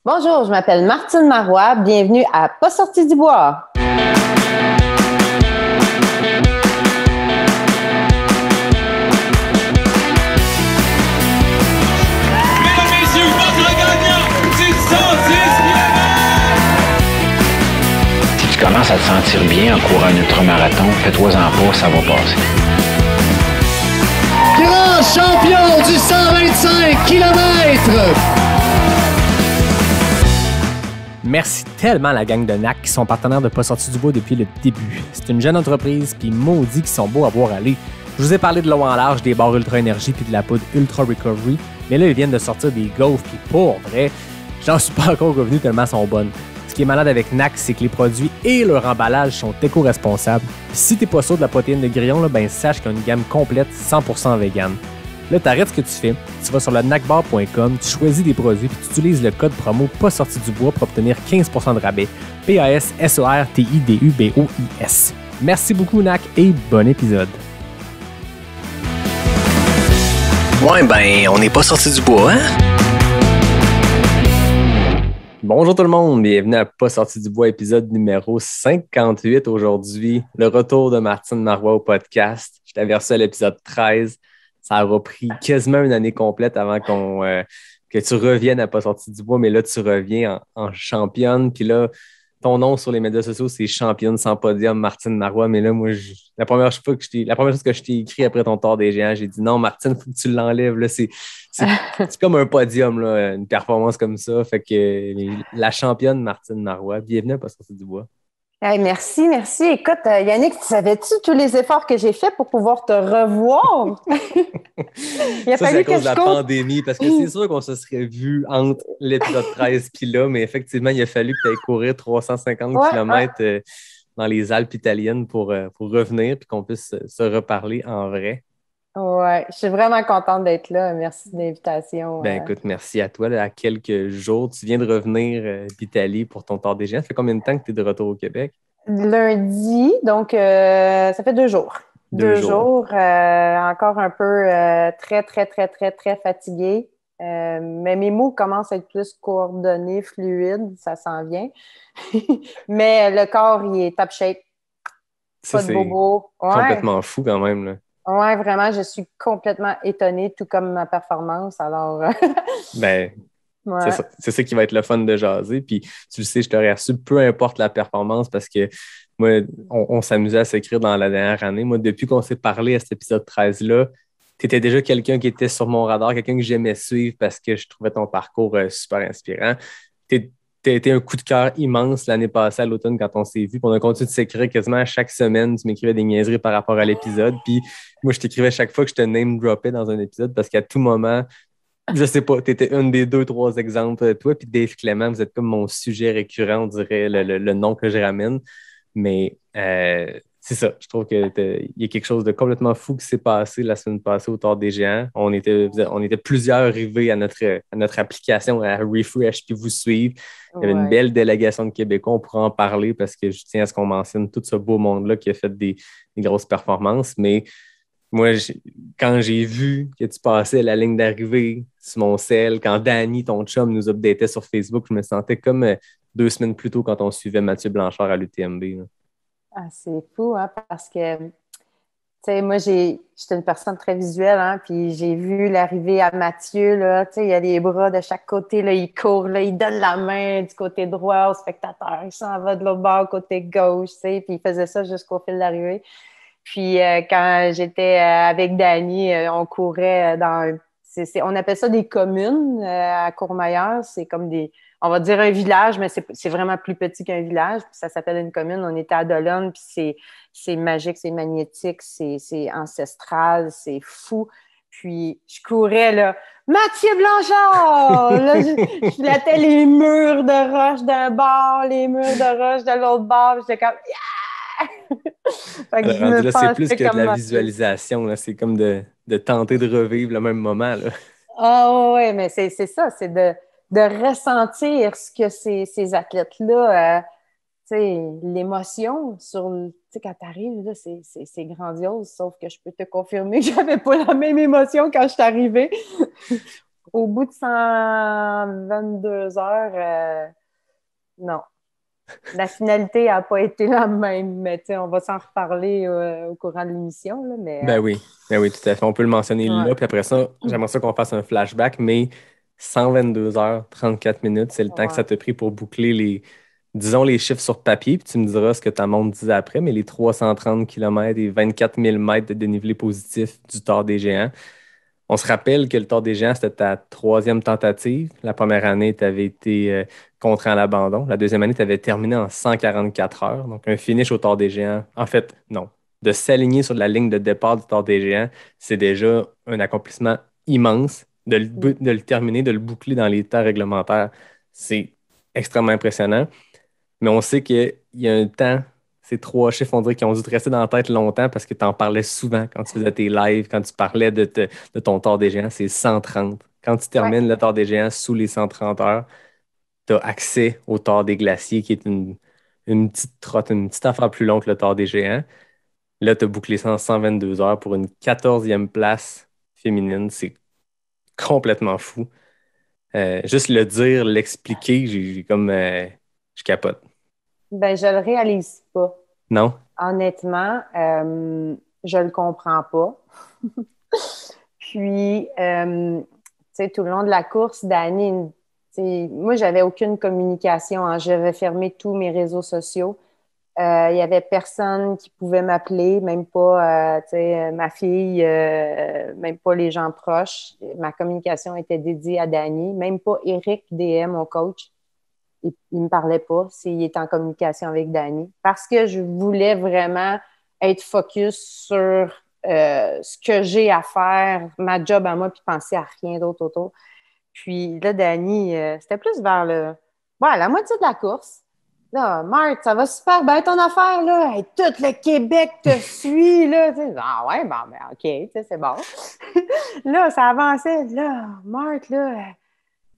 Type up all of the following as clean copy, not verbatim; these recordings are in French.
Bonjour, je m'appelle Martine Marois. Bienvenue à Pas sorti du bois. Si tu commences à te sentir bien en courant un ultramarathon, fais-toi-en pas, ça va passer. Grand champion du 125 km! Merci tellement à la gang de NAC qui sont partenaires de Pas sorti du bois depuis le début. C'est une jeune entreprise, puis maudit qu'ils sont beaux à voir aller. Je vous ai parlé de l'eau en large, des barres Ultra Énergie puis de la poudre Ultra Recovery, mais là, ils viennent de sortir des gaufres, puis pour vrai, j'en suis pas encore revenu tellement elles sont bonnes. Ce qui est malade avec NAC, c'est que les produits et leur emballage sont éco-responsables. Puis si t'es pas sûr de la protéine de grillon, là, ben sache qu'il y a une gamme complète 100% vegan. Là, t'arrêtes ce que tu fais, tu vas sur le nacbar.com, tu choisis des produits puis tu utilises le code promo pas sorti du bois pour obtenir 15% de rabais. PASSORTIDUBOIS. Merci beaucoup NAC et bon épisode. Ouais, ben, on n'est pas sorti du bois, hein? Bonjour tout le monde, bienvenue à Pas sorti du bois, épisode numéro 58 aujourd'hui. Le retour de Martine Marois au podcast. Je t'avais reçu à l'épisode 13. Ça aura pris quasiment une année complète avant que tu reviennes à Pas sorti du bois, mais là, tu reviens en championne. Puis là, ton nom sur les médias sociaux, c'est championne sans podium, Martine Marois. Mais là, moi, la première chose que je t'ai écrit après ton tort des géants, j'ai dit non, Martine, il faut que tu l'enlèves. Là, c'est comme un podium, là, une performance comme ça. Fait que la championne Martine Marois, bienvenue à Pas sorti du bois. Hey, merci. Écoute, Yannick, savais-tu tous les efforts que j'ai faits pour pouvoir te revoir? Ça, c'est à cause de la pandémie, parce que c'est sûr qu'on se serait vu entre l'épisode 13 et là, mais effectivement, il a fallu que tu ailles courir 350 km dans les Alpes italiennes pour revenir et qu'on puisse se reparler en vrai. Ouais, je suis vraiment contente d'être là. Merci de l'invitation. Ben écoute, merci à toi. Là, à quelques jours, tu viens de revenir d'Italie pour ton Tour des Géants. Ça fait combien de temps que tu es de retour au Québec? Lundi, donc ça fait 2 jours. 2 jours. Encore un peu très fatiguée. Mais mes mots commencent à être plus coordonnés, fluides, ça s'en vient. Mais le corps, il est top shape. Ça, pas de bobo. Complètement fou quand même, là. Oui, vraiment, je suis complètement étonnée, tout comme ma performance. Alors, ben, ouais. c'est ça qui va être le fun de jaser. Puis, tu le sais, je t'aurais reçu, peu importe la performance, parce que moi, on s'amusait à s'écrire dans la dernière année. Moi, depuis qu'on s'est parlé à cet épisode 13-là, tu étais déjà quelqu'un qui était sur mon radar, quelqu'un que j'aimais suivre parce que je trouvais ton parcours super inspirant. Tu as été un coup de cœur immense l'année passée à l'automne quand on s'est vu. Puis on a continué de s'écrire quasiment à chaque semaine. Tu m'écrivais des niaiseries par rapport à l'épisode. Puis moi, je t'écrivais chaque fois que je te name-droppais dans un épisode parce qu'à tout moment, je sais pas, tu étais un des 2-3 exemples. Toi puis Dave Clément, vous êtes comme mon sujet récurrent, on dirait le nom que je ramène. Mais c'est ça, je trouve qu'il y a quelque chose de complètement fou qui s'est passé la semaine passée au Tour des Géants. On était plusieurs arrivés à notre application à Refresh puis vous suivre. Il y avait une belle délégation de Québécois, on pourra en parler parce que je tiens à ce qu'on mentionne tout ce beau monde-là qui a fait des grosses performances. Mais moi, quand j'ai vu que tu passais la ligne d'arrivée sur mon cell, quand Danny, ton chum, nous updatait sur Facebook, je me sentais comme 2 semaines plus tôt quand on suivait Mathieu Blanchard à l'UTMB. Là. Ah, c'est fou, hein, parce que, tu sais, moi, j'étais une personne très visuelle, hein, puis j'ai vu l'arrivée à Mathieu, là, tu sais, il y a les bras de chaque côté, là, il court, là, il donne la main du côté droit au spectateur, il s'en va de l'autre bord, côté gauche, tu sais, puis il faisait ça jusqu'au fil d'arrivée. Puis quand j'étais avec Dany, on courait on appelle ça des communes à Courmayeur, c'est comme on va dire un village, mais c'est vraiment plus petit qu'un village. Puis ça s'appelle une commune. On était à Dolonne, puis c'est magique, c'est magnétique, c'est ancestral, c'est fou. Puis je courais, là, Mathieu Blanchard! Là, je flattais les murs de roche d'un bord, les murs de roche de l'autre bord. J'étais comme, Alors, là, c'est plus que de la visualisation, là. C'est comme de tenter de revivre le même moment. Là. Ah oui, mais c'est ça, c'est de ressentir ce que ces athlètes-là, l'émotion quand tu arrives, c'est grandiose, sauf que je peux te confirmer que j'avais pas la même émotion quand je suis arrivée. Au bout de 122 heures, non. La finalité n'a pas été la même, mais on va s'en reparler au courant de l'émission. Là, Ben oui, ben oui, tout à fait. On peut le mentionner ouais. là, puis après ça, j'aimerais ça qu'on fasse un flashback, mais 122 heures, 34 minutes, c'est le temps que ça Ouais. t'a pris pour boucler disons, les chiffres sur papier, puis tu me diras ce que ta montre disait après, mais les 330 km et 24 000 mètres de dénivelé positif du Tour des Géants. On se rappelle que le Tour des Géants, c'était ta troisième tentative. La première année, tu avais été contraint à l'abandon. La deuxième année, tu avais terminé en 144 heures. Donc, un finish au Tour des Géants. En fait, non. De s'aligner sur la ligne de départ du Tour des Géants, c'est déjà un accomplissement immense. De le terminer, de le boucler dans les temps réglementaires, c'est extrêmement impressionnant. Mais on sait qu'il y a un temps, ces trois chiffres, on dirait qu'ils ont dû te rester dans la tête longtemps parce que tu en parlais souvent quand tu faisais tes lives, quand tu parlais de ton Tour des Géants, c'est 130. Quand tu Ouais. termines le Tour des Géants sous les 130 heures, tu as accès au Tour des Glaciers, qui est une petite trotte, une petite affaire plus longue que le Tour des Géants. Là, tu as bouclé ça en 122 heures pour une 14e place féminine. C'est complètement fou. Juste le dire, l'expliquer, j'ai comme. Je capote. Ben, je le réalise pas. Non? Honnêtement, je le comprends pas. Puis, tu sais, tout le long de la course, Dani, moi, j'avais aucune communication, hein. J'avais fermé tous mes réseaux sociaux. Il y avait personne qui pouvait m'appeler, même pas, tu sais, ma fille, même pas les gens proches. Ma communication était dédiée à Dani, même pas Eric DM, mon coach. Il me parlait pas s'il était en communication avec Dani parce que je voulais vraiment être focus sur ce que j'ai à faire, ma job à moi, puis penser à rien d'autre autour. Puis là, Dani, c'était plus vers la moitié de la course. Là, Marthe, ça va super bien ton affaire, là. Hey, tout le Québec te suit, là. Tu sais, ah ouais, bon, ben, OK, tu sais, c'est bon. Là, ça avançait. Là, Marthe, là,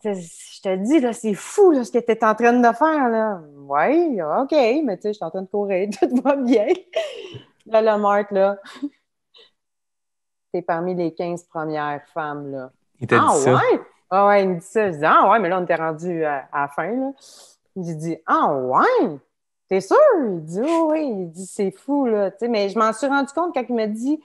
je te dis, là, c'est fou, là, ce que tu es en train de faire, là. Oui, OK, mais tu sais, je suis en train de courir, tout va bien. Là, la Marthe, là, t'es parmi les 15 premières femmes, là. Il t'a dit Ah ça? ouais? Ah ouais, il me dit ça. Je dis, ah ouais, mais là, on était rendu à la fin, là. Il dit, ah ouais? T'es sûr? Il dit, oh, oui. Il dit, c'est fou, là. Tu sais, mais je m'en suis rendu compte quand il m'a dit,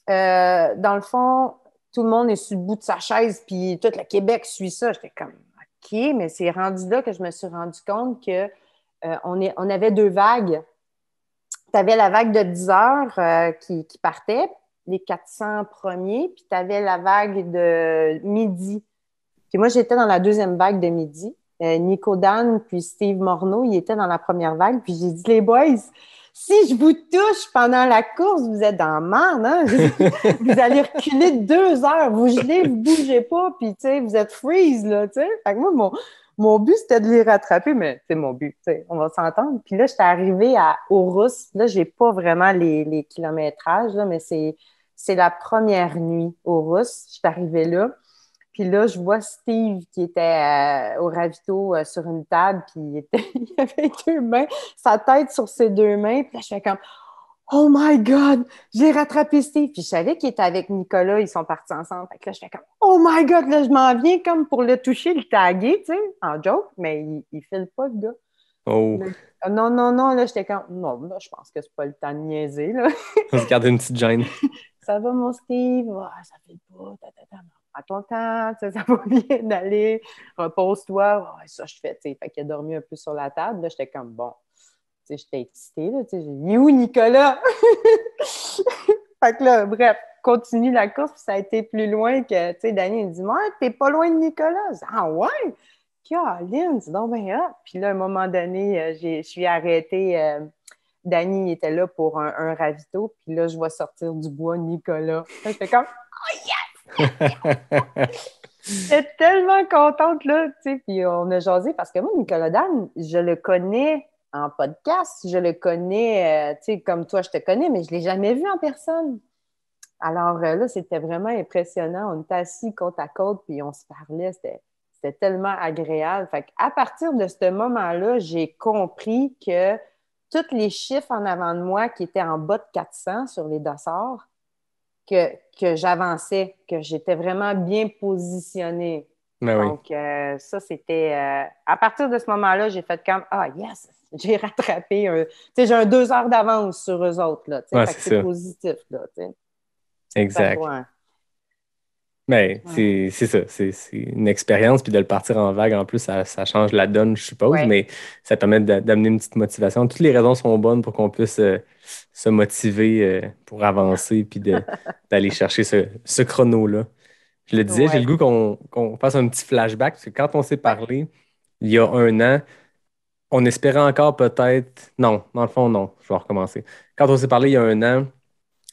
dans le fond, tout le monde est sur le bout de sa chaise, puis tout le Québec suit ça. J'étais comme, OK, mais c'est rendu là que je me suis rendu compte que on avait deux vagues. Tu avais la vague de 10 heures qui partait, les 400 premiers, puis tu avais la vague de midi. Puis moi, j'étais dans la deuxième vague de midi. Nico Dan puis Steve Morneau, ils étaient dans la première vague. Puis j'ai dit, les boys, si je vous touche pendant la course, vous êtes dans merde, hein? Vous allez reculer de 2 heures. Vous gelez, vous bougez pas, puis tu sais, vous êtes freeze, là, tu sais. Fait que moi, mon but, c'était de les rattraper, mais c'est mon but, tu sais, on va s'entendre. Puis là, j'étais arrivée à Aarhus. Là, j'ai pas vraiment les kilométrages, là, mais c'est la première nuit Aarhus. J'étais arrivée là. Puis là, je vois Steve qui était au ravito sur une table, puis il avait deux mains, sa tête sur ses deux mains. Puis là, je fais comme Oh my God, j'ai rattrapé Steve. Puis je savais qu'il était avec Nicolas, ils sont partis ensemble. Fait que là, je fais comme Oh my God, là, je m'en viens comme pour le toucher, le taguer, tu sais, en joke, mais il file pas, le gars. Oh, Là, non, non, non, là, j'étais comme Non, là, je pense que c'est pas le temps de niaiser, là. on se garde une petite gêne. Ça va, mon Steve? Ah, ça fait pas, prends ton temps, ça va bien d'aller, repose-toi. Ouais, ça, je fais, tu sais. Fait qu'il a dormi un peu sur la table. Là, j'étais comme, bon, tu sais, j'étais excitée, là, tu sais. Il est où, Nicolas? Fait que là, bref, continue la course, puis ça a été plus loin que, tu sais, Dani, il me dit, ouais, t'es pas loin de Nicolas. Je dis, ah ouais? Caroline, c'est donc bien hot. Puis là, à un moment donné, je suis arrêtée. Dani était là pour un ravito, puis là, je vois sortir du bois Nicolas. J'étais comme, j'étais tellement contente, là, tu sais, puis on a jasé, parce que moi, Nicolas Dan, je le connais en podcast, je le connais, tu sais, comme toi, je te connais, mais je ne l'ai jamais vu en personne. Alors là, c'était vraiment impressionnant. On était assis côte à côte, puis on se parlait, c'était tellement agréable. Fait qu'à partir de ce moment-là, j'ai compris que tous les chiffres en avant de moi qui étaient en bas de 400 sur les dossards, que j'avançais, que j'étais vraiment bien positionnée. Ben oui. Donc, ça, c'était... à partir de ce moment-là, j'ai fait comme, ah, yes, j'ai rattrapé tu sais, j'ai un 2 heures d'avance sur eux autres, là, tu sais, Ouais, fait que c'est c'est ça. positif, là, tu sais. Exact. Ouais. Ben, Ouais. c'est ça. C'est une expérience, puis de le partir en vague, en plus, ça change la donne, je suppose, Ouais. mais ça permet d'amener une petite motivation. Toutes les raisons sont bonnes pour qu'on puisse se motiver pour avancer, puis d'aller chercher ce chrono-là. Je le disais, j'ai le Ouais. goût qu'on fasse un petit flashback, parce que quand on s'est Ouais. parlé, il y a un an, on espérait encore peut-être... Non, dans le fond, non. Je vais recommencer. Quand on s'est parlé il y a un an,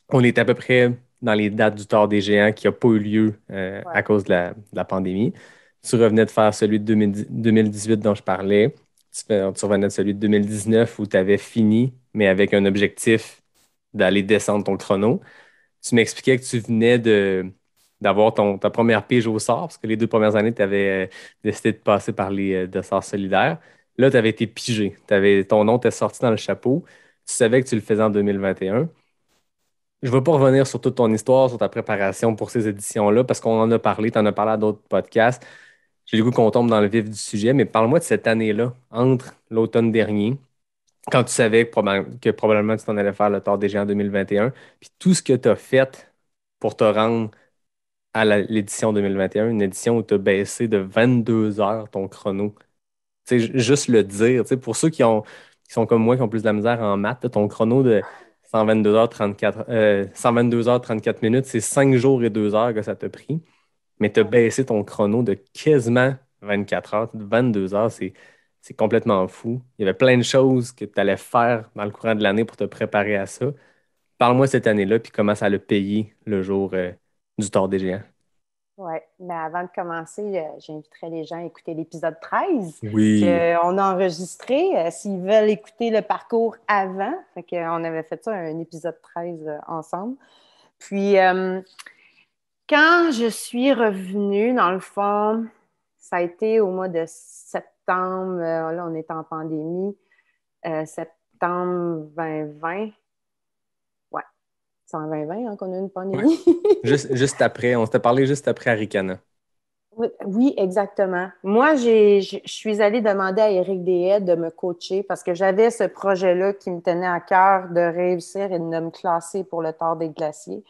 on est à peu près dans les dates du Tort des Géants qui n'a pas eu lieu Ouais. à cause de la pandémie. Tu revenais de faire celui de 2018 dont je parlais. Tu revenais de celui de 2019 où tu avais fini, mais avec un objectif d'aller descendre ton chrono. Tu m'expliquais que tu venais d'avoir ta première pige au sort, parce que les 2 premières années, tu avais décidé de passer par les de sorts solidaires. Là, tu avais été pigé. Ton nom t'est sorti dans le chapeau. Tu savais que tu le faisais en 2021. Je ne vais pas revenir sur toute ton histoire, sur ta préparation pour ces éditions-là, parce qu'on en a parlé, tu en as parlé à d'autres podcasts. J'ai le goût qu'on tombe dans le vif du sujet, mais parle-moi de cette année-là, entre l'automne dernier, quand tu savais que probablement tu t'en allais faire le Tort des Géants en 2021, puis tout ce que tu as fait pour te rendre à l'édition 2021, une édition où tu as baissé de 22 heures ton chrono. Tu sais, juste le dire, tu sais, pour ceux qui sont comme moi, qui ont plus de la misère en maths, là, ton chrono de 122 heures 34 minutes, c'est 5 jours et 2 heures que ça t'a pris. Mais tu as baissé ton chrono de quasiment 24 heures, 22 heures, c'est complètement fou. Il y avait plein de choses que tu allais faire dans le courant de l'année pour te préparer à ça. Parle-moi cette année-là, puis comment ça l'a payé le jour du Tort des Géants. Oui, mais avant de commencer, j'inviterais les gens à écouter l'épisode 13 Oui. qu'on a enregistré. S'ils veulent écouter le parcours avant, fait qu'on avait fait ça, un épisode 13 ensemble. Puis, quand je suis revenue, dans le fond, ça a été au mois de septembre. Là, on est en pandémie. Septembre 2020. Ouais, c'est en 2020 hein, qu'on a une Ouais. pandémie. Juste après, on s'était parlé juste après Arikana. Oui, oui, exactement. Moi, je suis allée demander à Éric Deshaies de me coacher parce que j'avais ce projet-là qui me tenait à cœur de réussir et de me classer pour le Tort des Glaciers.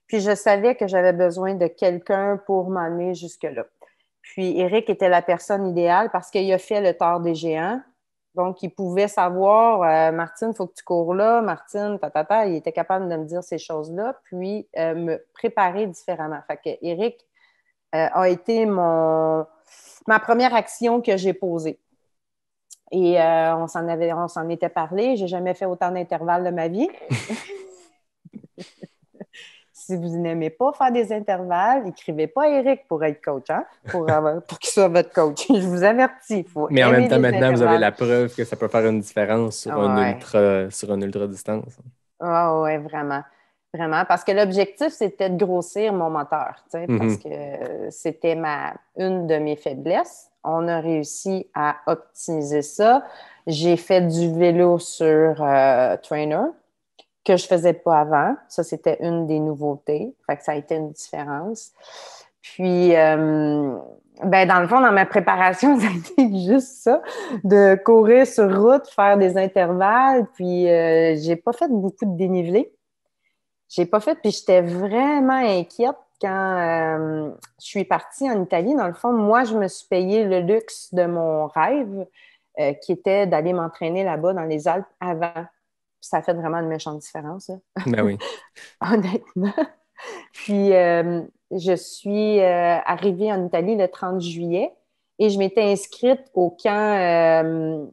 Puis je savais que j'avais besoin de quelqu'un pour m'amener jusque-là. Puis Éric était la personne idéale parce qu'il a fait le Tort des Géants. Donc, il pouvait savoir, Martine, il faut que tu cours là, Martine, il était capable de me dire ces choses-là, puis me préparer différemment. Fait que Éric a été ma première action que j'ai posée. Et on s'en était parlé. J'ai jamais fait autant d'intervalles de ma vie. Si vous n'aimez pas faire des intervalles, écrivez pas à Eric pour être coach, hein? Pour qu'il soit votre coach. Je vous avertis, il faut Mais en même aimer temps, les maintenant, vous avez intervalles. la preuve que ça peut faire une différence Ouais. sur un ultra distance. Ah ouais, vraiment. Vraiment. Parce que l'objectif, c'était de grossir mon moteur, tu sais, parce Mhm. que c'était une de mes faiblesses. On a réussi à optimiser ça. J'ai fait du vélo sur Trainer que je faisais pas avant. Ça, c'était une des nouveautés. Fait que ça a été une différence. Puis, ben, dans le fond, dans ma préparation, ça a été juste ça, de courir sur route, faire des intervalles. Puis, j'ai pas fait beaucoup de dénivelé. J'ai pas fait, puis j'étais vraiment inquiète quand je suis partie en Italie. Dans le fond, moi, je me suis payé le luxe de mon rêve, qui était d'aller m'entraîner là-bas dans les Alpes avant. Puis ça a fait vraiment une méchante différence, là. Ben oui. Honnêtement. Puis, je suis arrivée en Italie le 30 juillet et je m'étais inscrite au camp,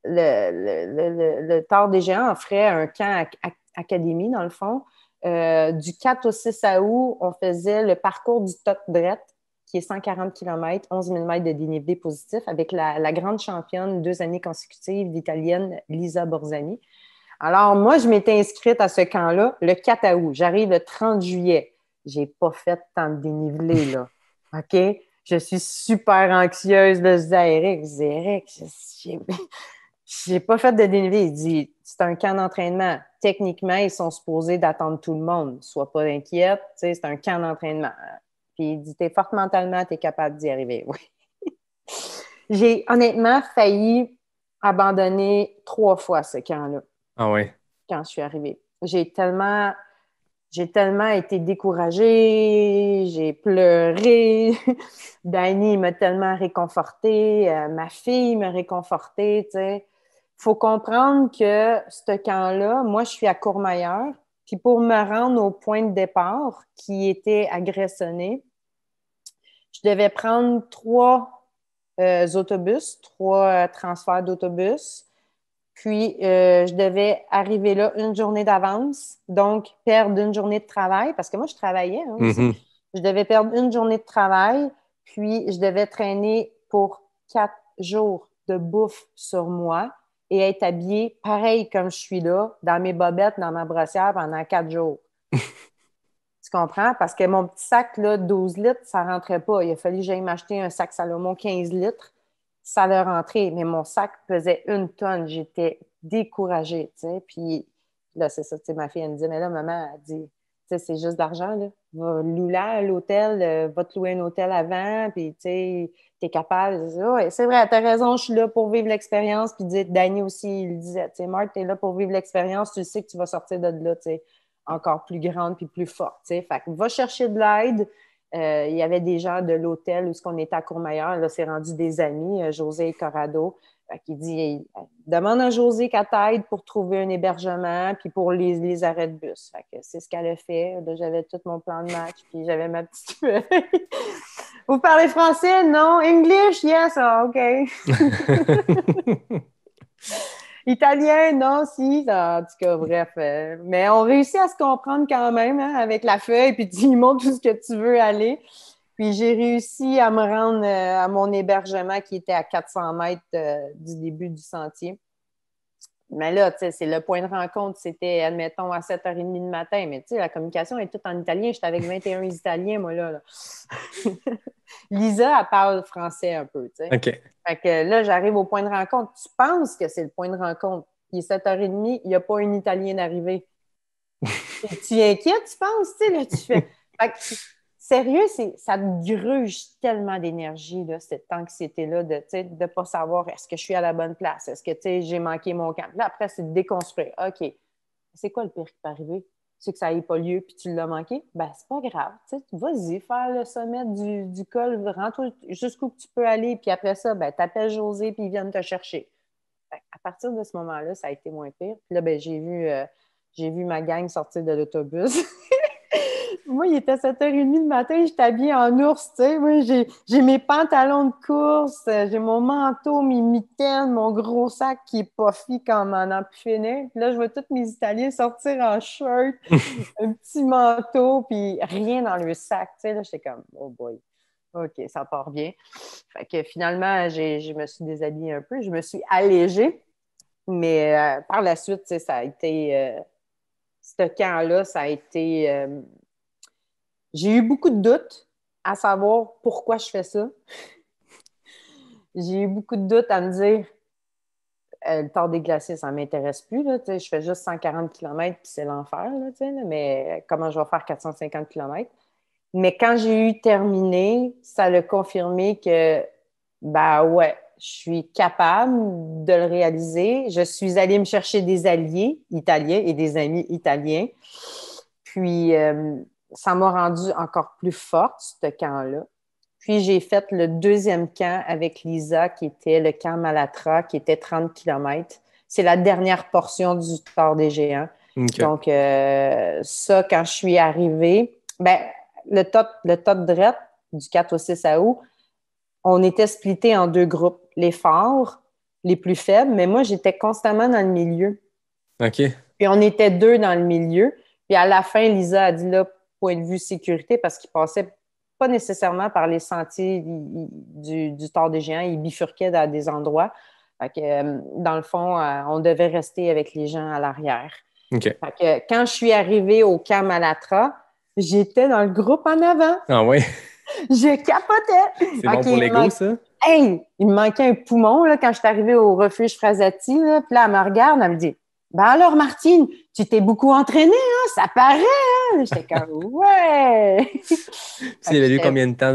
le Tort des Géants offrait un camp académie, dans le fond. Du 4 au 6 août, on faisait le parcours du Tot Dret, qui est 140 km, 11 000 mètres de dénivelé positif, avec la grande championne 2 années consécutives, l'Italienne Lisa Borzani. Alors, moi, je m'étais inscrite à ce camp-là le 4 août. J'arrive le 30 juillet. J'ai pas fait tant de dénivelé, là. OK? Je suis super anxieuse. Là, je dis à Eric, Eric, j'ai pas fait de dénivelé. Il dit, c'est un camp d'entraînement. techniquement, ils sont supposés d'attendre tout le monde. Sois pas inquiète, tu sais, c'est un camp d'entraînement. Puis il dit, t'es forte mentalement, t'es capable d'y arriver. Oui. J'ai honnêtement failli abandonner 3 fois ce camp-là. Ah ouais. Quand je suis arrivée. J'ai tellement été découragée, j'ai pleuré. Danny m'a tellement réconfortée, ma fille m'a réconfortée, tu sais. Il faut comprendre que ce camp-là, moi, je suis à Courmayeur, puis pour me rendre au point de départ, qui était à Gressoney, je devais prendre 3 autobus, 3 transferts d'autobus. Puis, je devais arriver là une journée d'avance, donc perdre une journée de travail, parce que moi, je travaillais aussi. Mm-hmm. Je devais perdre une journée de travail, puis je devais traîner pour 4 jours de bouffe sur moi et être habillée pareil comme je suis là, dans mes bobettes, dans ma brossière pendant 4 jours. Tu comprends? Parce que mon petit sac, là, 12 litres, ça ne rentrait pas. Il a fallu que j'aille m'acheter un sac Salomon 15 litres. Ça allait rentrer, mais mon sac pesait 1 tonne. J'étais découragée, tu sais. Puis là, c'est ça, tu sais, ma fille, elle me dit, mais là, maman, elle dit, tu sais, c'est juste d'argent, là. Va louer à l'hôtel, va te louer un hôtel avant, puis tu sais, t'es capable. Ouais, c'est vrai, t'as raison, je suis là pour vivre l'expérience. Puis Danny aussi, il disait, tu sais, Marc, t'es là pour vivre l'expérience, tu sais que tu vas sortir de là, tu sais, encore plus grande puis plus forte, tu sais. Fait que va chercher de l'aide. Il y avait des gens de l'hôtel où on était à Courmayeur. Là, c'est rendu des amis, José et Corrado. Qui dit hey, demande à José qu'elle t'aide pour trouver un hébergement puis pour les arrêts de bus. Fait que c'est ce qu'elle a fait. Là, j'avais tout mon plan de match puis j'avais ma petite feuille. Vous parlez français? Non. English? Yes. Oh, OK. Italien? Non, si. En tout cas, bref. Mais on réussit à se comprendre quand même hein, avec la feuille puis tu lui montres tout ce que tu veux aller. Puis j'ai réussi à me rendre à mon hébergement qui était à 400 mètres du début du sentier. Mais là, tu sais, c'est le point de rencontre, c'était, admettons, à 7h30 du matin. Mais tu sais, la communication est toute en italien. J'étais avec 21 Italiens, moi, là. Lisa, elle parle français un peu, tu sais. OK. Fait que là, j'arrive au point de rencontre. Tu penses que c'est le point de rencontre. Il est 7h30, il n'y a pas un Italien d'arrivée. Tu inquiètes, tu penses, tu sais, là, tu fais... Fait que, sérieux, ça te gruge tellement d'énergie, là, cette anxiété-là de ne pas savoir est-ce que je suis à la bonne place, est-ce que j'ai manqué mon camp. Là, après, c'est de déconstruire. OK, c'est quoi le pire qui peut arriver? C'est que ça n'ait pas lieu puis tu l'as manqué? Ben, c'est pas grave. Vas-y, faire le sommet du col, rentre jusqu'où tu peux aller, puis après ça, ben, t'appelles José puis ils viennent te chercher. À partir de ce moment-là, ça a été moins pire. Puis là, ben, j'ai vu ma gang sortir de l'autobus. Moi, il était 7h30 du matin, j'étais habillée en ours, tu sais. Moi, j'ai mes pantalons de course, j'ai mon manteau, mes mitaines, mon gros sac qui est puffy comme en en plus finir. Puis là, je vois tous mes Italiens sortir en shirt, un petit manteau, puis rien dans le sac, tu sais. Là, j'étais comme, oh boy, OK, ça part bien. Fait que finalement, je me suis déshabillée un peu, je me suis allégée. Mais par la suite, tu sais, ça a été... ce camp-là, ça a été... j'ai eu beaucoup de doutes à savoir pourquoi je fais ça. J'ai eu beaucoup de doutes à me dire le Tour des glaciers, ça ne m'intéresse plus. Là, je fais juste 140 km puis c'est l'enfer. Là, mais comment je vais faire 450 km? Mais quand j'ai eu terminé, ça a confirmé que, ben ouais, je suis capable de le réaliser. Je suis allée me chercher des alliés italiens et des amis italiens. Puis, ça m'a rendue encore plus forte, ce camp-là. Puis, j'ai fait le 2e camp avec Lisa, qui était le camp Malatra, qui était 30 km. C'est la dernière portion du Tour des Géants. Okay. Donc, ça, quand je suis arrivée, ben, le top de Drette, du 4 au 6 août, on était splittés en 2 groupes. Les forts, les plus faibles, mais moi, j'étais constamment dans le milieu. OK. Puis, on était 2 dans le milieu. Puis, à la fin, Lisa a dit, là, point de vue sécurité, parce qu'il passait pas nécessairement par les sentiers du Tour des Géants. Il bifurquait dans des endroits. Fait que, dans le fond, on devait rester avec les gens à l'arrière. Okay. Fait que, quand je suis arrivée au camp Malatra, j'étais dans le groupe en avant. Ah oui? Je capotais. C'est bon pour l'ego, ça? Hey! Il me manquait un poumon là, quand je suis arrivée au refuge Frasati. Là. Puis là, elle me regarde, elle me dit Ben alors, Martine, tu t'es beaucoup entraînée, hein? Ça paraît, hein? J'étais comme, ouais! Tu y avait eu combien de temps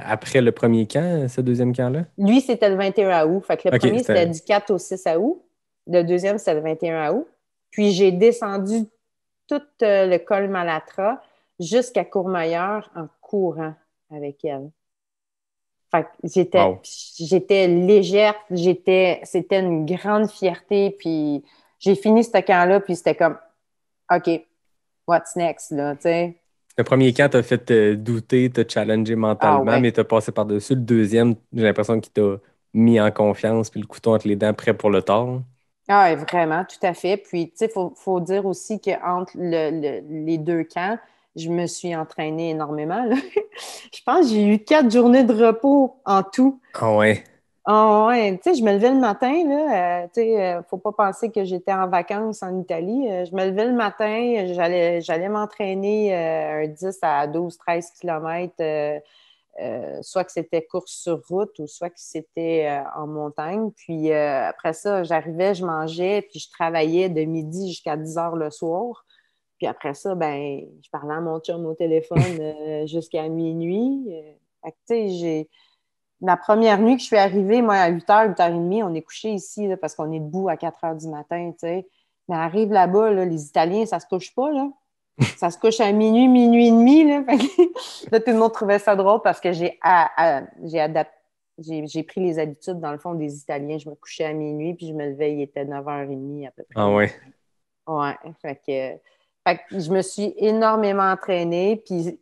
après le premier camp, ce deuxième camp-là? Lui, c'était le 21 août. Fait que le OK, premier, c'était du 4 au 6 août. Le deuxième, c'était le 21 août. Puis, j'ai descendu tout le col Malatra jusqu'à Courmayeur en courant avec elle. Fait que Wow. j'étais légère, c'était une grande fierté. Puis, j'ai fini ce camp-là, puis c'était comme, OK, what's next, là, tu sais? Le premier camp t'a fait douter, t'a challengé Ah mentalement, ouais. mais t'as passé par-dessus. Le deuxième, j'ai l'impression qu'il t'a mis en confiance, puis le couteau entre les dents, prêt pour le tort. Ah, ouais, vraiment, tout à fait. Puis, tu sais, faut dire aussi qu'entre les deux camps, je me suis entraînée énormément, là. Je pense que j'ai eu 4 journées de repos en tout. Ah ouais. Ah ouais, tu sais, je me levais le matin, là, tu sais, faut pas penser que j'étais en vacances en Italie. Je me levais le matin, j'allais m'entraîner un 10 à 12, 13 kilomètres, soit que c'était course sur route ou soit que c'était en montagne. Puis après ça, j'arrivais, je mangeais, puis je travaillais de midi jusqu'à 10 heures le soir. Puis après ça, ben, je parlais à mon chum au téléphone jusqu'à minuit. Fait que, tu sais, la première nuit que je suis arrivée, moi, à 8h, 8h30, on est couché ici là, parce qu'on est debout à 4h du matin, tu sais. Mais arrive là-bas, là, les Italiens, ça se couche pas, là. Ça se couche à minuit, minuit et demi, là. Fait que, là, tout le monde trouvait ça drôle parce que j'ai pris les habitudes, dans le fond, des Italiens. Je me couchais à minuit, puis je me levais, il était 9h30 à peu près. Ah ouais. Ouais, fait que je me suis énormément entraînée, puis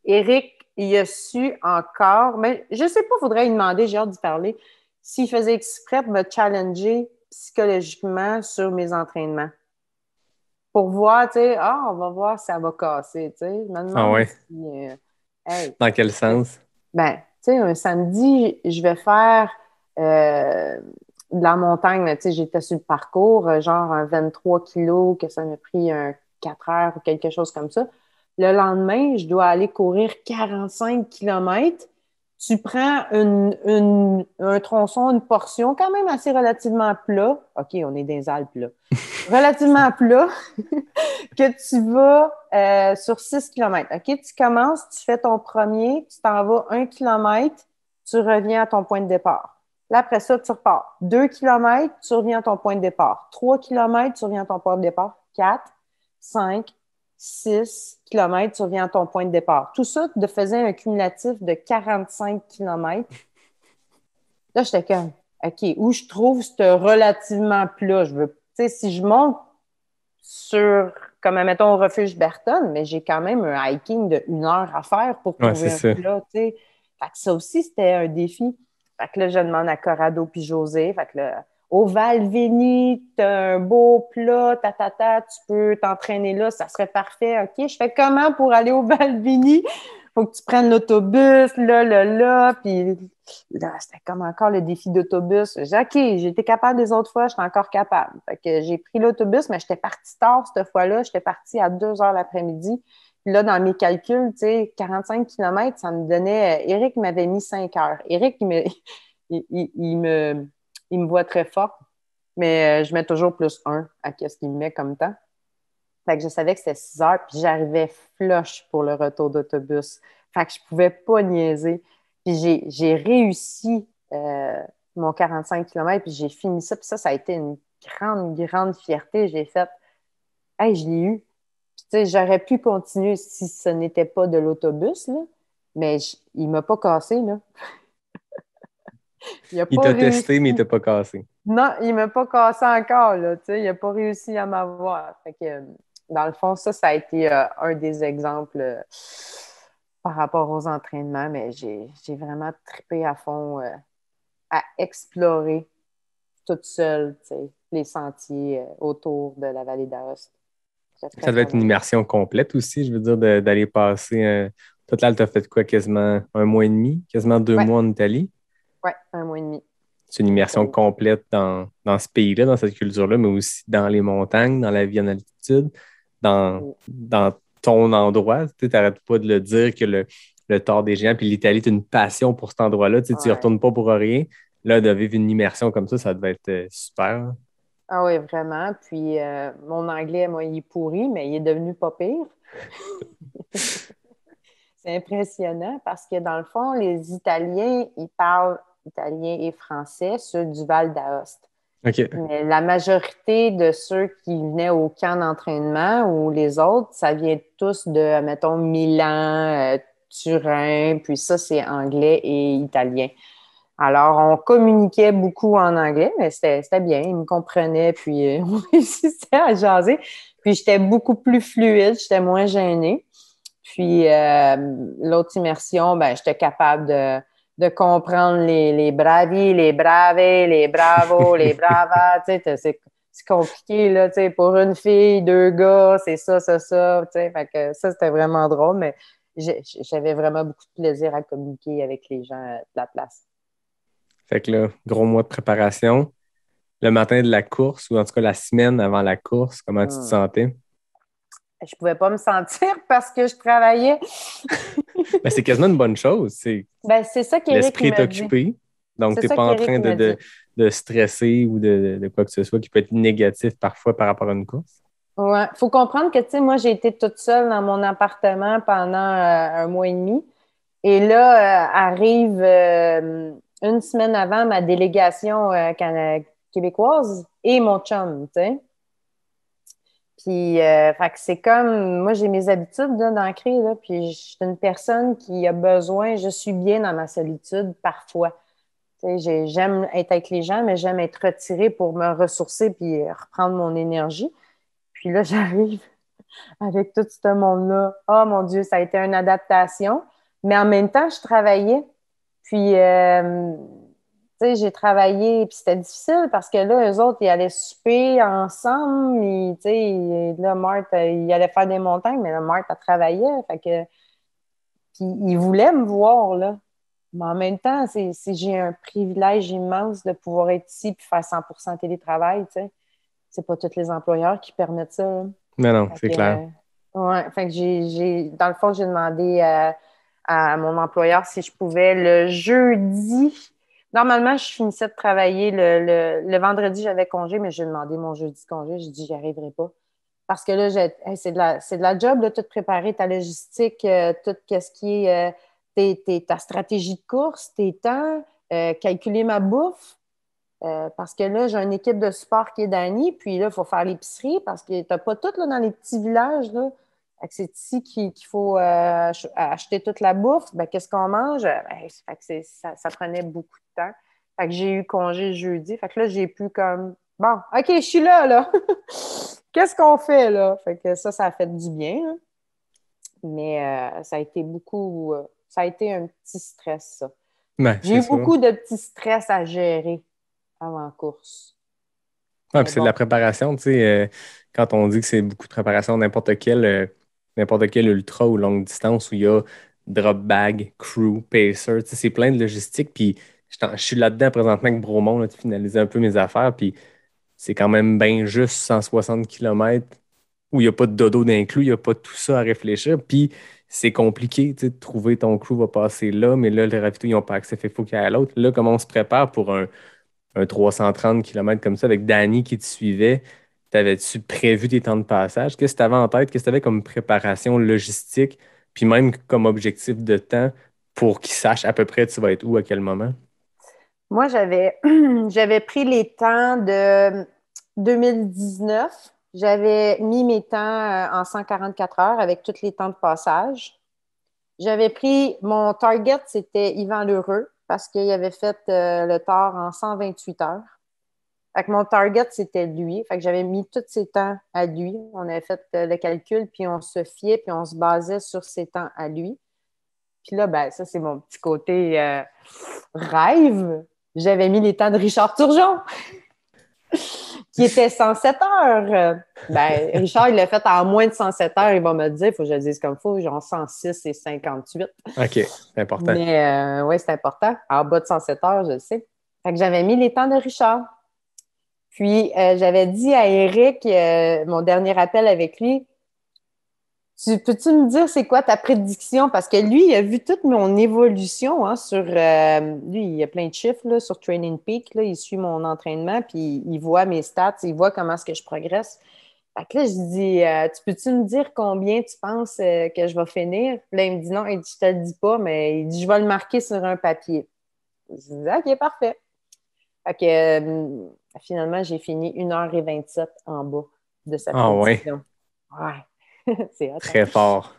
Éric, il a su encore, mais je sais pas, il faudrait lui demander, j'ai hâte d'y parler, s'il faisait exprès pour me challenger psychologiquement sur mes entraînements. Pour voir, tu sais, on va voir si ça va casser, tu sais. Je me Ah demande ouais. si, hey, Dans quel sens? ben, tu sais, un samedi, je vais faire de la montagne, mais tu sais, j'étais sur le parcours, genre un 23 kilos, que ça m'a pris 4 heures ou quelque chose comme ça. Le lendemain, je dois aller courir 45 kilomètres. Tu prends un tronçon, une portion quand même assez relativement plat. OK, on est dans les Alpes, là. Relativement plat, que tu vas sur 6 km. OK, tu commences, tu fais ton premier, tu t'en vas 1 km, tu reviens à ton point de départ. Là, après ça, tu repars. 2 km, tu reviens à ton point de départ. 3 km, tu reviens à ton point de départ. 4, 5, 6 km, tu reviens à ton point de départ. Tout ça te faisait un cumulatif de 45 km. Là, j'étais comme, OK, où je trouve ce relativement plat? Je veux, tu sais, si je monte sur, comme mettons, au refuge Berton, mais j'ai quand même un hiking de 1 heure à faire pour Ouais, c'est trouver un ça. plat, tu sais. Fait que ça aussi, c'était un défi. Fait que là, je demande à Corrado puis José. Fait que là, au Val-Vény, t'as un beau plat, tu peux t'entraîner là, ça serait parfait. OK, je fais comment pour aller au Val-Vény? Faut que tu prennes l'autobus, là, puis là, c'était comme encore le défi d'autobus. J'ai dit, OK, j'étais capable des autres fois, j'étais encore capable. Fait que j'ai pris l'autobus, mais j'étais partie tard cette fois-là. J'étais partie à 2 heures l'après-midi. Puis là, dans mes calculs, tu sais, 45 km, ça me donnait. Éric m'avait mis 5 heures. Éric, il me voit très fort, mais je mets toujours +1 à ce qu'il me met comme temps. Fait que je savais que c'était 6 heures, puis j'arrivais flush pour le retour d'autobus. Fait que je pouvais pas niaiser. Puis j'ai réussi mon 45 km, puis j'ai fini ça. Puis ça a été une grande, grande fierté. J'ai fait, hey, je l'ai eu. Puis, tu sais, j'aurais pu continuer si ce n'était pas de l'autobus, là, mais il m'a pas cassé, là. Il a Il pas t'a réussi. testé, mais il t'a pas cassé. Non, il m'a pas cassé encore, là, tu sais. Il a pas réussi à m'avoir. Fait que, dans le fond, ça a été un des exemples par rapport aux entraînements, mais j'ai vraiment trippé à fond à explorer toute seule, tu sais, les sentiers autour de la vallée d'Aoste. J'étais très, Ça devait très être une bien. immersion complète aussi, je veux dire, d'aller passer. Total, t'as fait quoi, quasiment 1 mois et demi, quasiment 2 mois Ouais, en Italie? ouais, 1 mois et demi C'est une en immersion Italie. complète dans ce pays-là, dans cette culture-là, mais aussi dans les montagnes, dans la vie en altitude, dans ton endroit. Tu n'arrêtes pas de le dire que le Tort des Géants, puis l'Italie, tu as une passion pour cet endroit-là. Tu ne Ouais. retournes pas pour rien. Là, de vivre une immersion comme ça devait être super. Ah oui, vraiment. Puis mon anglais, moi, il est pourri, mais il est devenu pas pire. C'est impressionnant parce que dans le fond, les Italiens, ils parlent italien et français, ceux du Val d'Aoste. OK. Mais la majorité de ceux qui venaient au camp d'entraînement ou les autres, ça vient tous de, mettons, Milan, Turin, puis ça, c'est anglais et italien. Alors, on communiquait beaucoup en anglais, mais c'était bien. Ils me comprenaient, puis on réussissait à jaser. Puis j'étais beaucoup plus fluide, j'étais moins gênée. Puis l'autre immersion, ben, j'étais capable de comprendre les bravi, les braves, les bravos, les bravas. Tu sais, c'est compliqué, là, tu sais, pour une fille, deux gars, c'est ça. Tu sais, fait que ça, c'était vraiment drôle, mais j'avais vraiment beaucoup de plaisir à communiquer avec les gens de la place. Fait que là, gros mois de préparation. Le matin de la course, ou en tout cas la semaine avant la course, comment tu te Hmm. sentais? Je pouvais pas me sentir parce que je travaillais. Ben, c'est quasiment une bonne chose. Ben, c'est ça qu'Éric L'esprit est m'a dit. occupé. Donc, C'est tu n'es ça pas en qu'Éric train m'a dit. de stresser ou de quoi que ce soit qui peut être négatif parfois par rapport à une course. Ouais, faut comprendre que, tu sais, moi, j'ai été toute seule dans mon appartement pendant un mois et demi. Et là, arrive une semaine avant ma délégation québécoise et mon chum, tu sais. Puis, fait que c'est comme, moi, j'ai mes habitudes là, d'ancrer, là, puis je suis une personne qui a besoin, je suis bien dans ma solitude parfois. Tu sais, j'aime être avec les gens, mais j'aime être retirée pour me ressourcer puis reprendre mon énergie. Puis là, j'arrive avec tout ce monde-là. Oh mon Dieu, ça a été une adaptation. Mais en même temps, je travaillais. Puis, tu sais, j'ai travaillé, puis c'était difficile parce que là, eux autres, ils allaient souper ensemble. Tu sais, là, Marthe, il allait faire des montagnes, mais là, Marthe, elle travaillait. Fait que, puis, ils voulaient me voir, là. Mais en même temps, j'ai un privilège immense de pouvoir être ici puis faire 100% télétravail, tu sais. C'est pas tous les employeurs qui permettent ça, là. Mais non, Fait c'est que, clair. ouais, fait que dans le fond, j'ai demandé à mon employeur si je pouvais le jeudi. Normalement, je finissais de travailler le vendredi, j'avais congé, mais j'ai demandé mon jeudi de congé. J'ai dit, j'y arriverai pas. Parce que là, hey, c'est de la job, de tout préparer, ta logistique, tout ce qui est ta stratégie de course, tes temps, calculer ma bouffe. Parce que là, j'ai une équipe de support qui est Dani, puis là, il faut faire l'épicerie parce que tu n'as pas tout là, dans les petits villages. Là. Fait que c'est ici qu'il faut acheter toute la bouffe. Ben, qu'est-ce qu'on mange? Ben, fait que ça prenait beaucoup de temps. Fait que j'ai eu congé jeudi. Fait que là, j'ai pu comme bon, OK, je suis là. Qu'est-ce qu'on fait là? Fait que ça a fait du bien. Hein. Mais ça a été ça a été un petit stress, ça. Ben, J'ai c'est eu ça. beaucoup de petits stress à gérer avant course. Ouais, Mais puis c'est de la bon. préparation, tu sais, quand on dit que c'est beaucoup de préparation, n'importe quel ultra ou longue distance où il y a drop bag, crew, pacer, tu sais, c'est plein de logistique. Puis je suis là-dedans présentement avec Bromont, là, de finaliser un peu mes affaires. Puis c'est quand même bien juste 160 kilomètres où il n'y a pas de dodo d'inclus, il n'y a pas tout ça à réfléchir. Puis c'est compliqué, tu sais, de trouver ton crew va passer là, mais là, les ravitaux, ils n'ont pas accès, il faut qu'il y ait à l'autre. Là, comment on se prépare pour un 330 km comme ça avec Danny qui te suivait? T'avais-tu prévu tes temps de passage? Qu'est-ce que tu avais en tête? Qu'est-ce que tu avais comme préparation logistique? Puis même comme objectif de temps pour qu'ils sachent à peu près tu vas être où à quel moment? Moi, j'avais pris les temps de 2019. J'avais mis mes temps en 144 heures avec tous les temps de passage. J'avais pris mon target, c'était Yvan Lheureux parce qu'il avait fait le tort en 128 heures. Fait que mon target, c'était lui. Fait que j'avais mis tous ses temps à lui. On avait fait le calcul, puis on se fiait, puis on se basait sur ses temps à lui. Puis là, ben, ça, c'est mon petit côté rêve. J'avais mis les temps de Richard Turgeon, qui était 107 heures. Ben, Richard, il l'a fait en moins de 107 heures. Il va me dire, il faut que je le dise comme il faut, genre 106 et 58. OK, c'est important. Mais oui, c'est important. En bas de 107 heures, je le sais. Fait que j'avais mis les temps de Richard. Puis, j'avais dit à Eric, mon dernier appel avec lui, Peux-tu me dire c'est quoi ta prédiction? Parce que lui, il a vu toute mon évolution hein, sur... lui, il y a plein de chiffres là, sur Training Peak. Là, il suit mon entraînement, puis il voit mes stats, il voit comment est-ce que je progresse. Fait que là, je dis, tu peux-tu me dire combien tu penses que je vais finir? Puis là, il me dit non, il dit, je te le dis pas, mais il dit, je vais le marquer sur un papier. Je dis, OK, parfait. Fait que finalement, j'ai fini 1h27 en bas de sa Ah ouais, prédiction. Ouais, c'est hot, hein? très fort.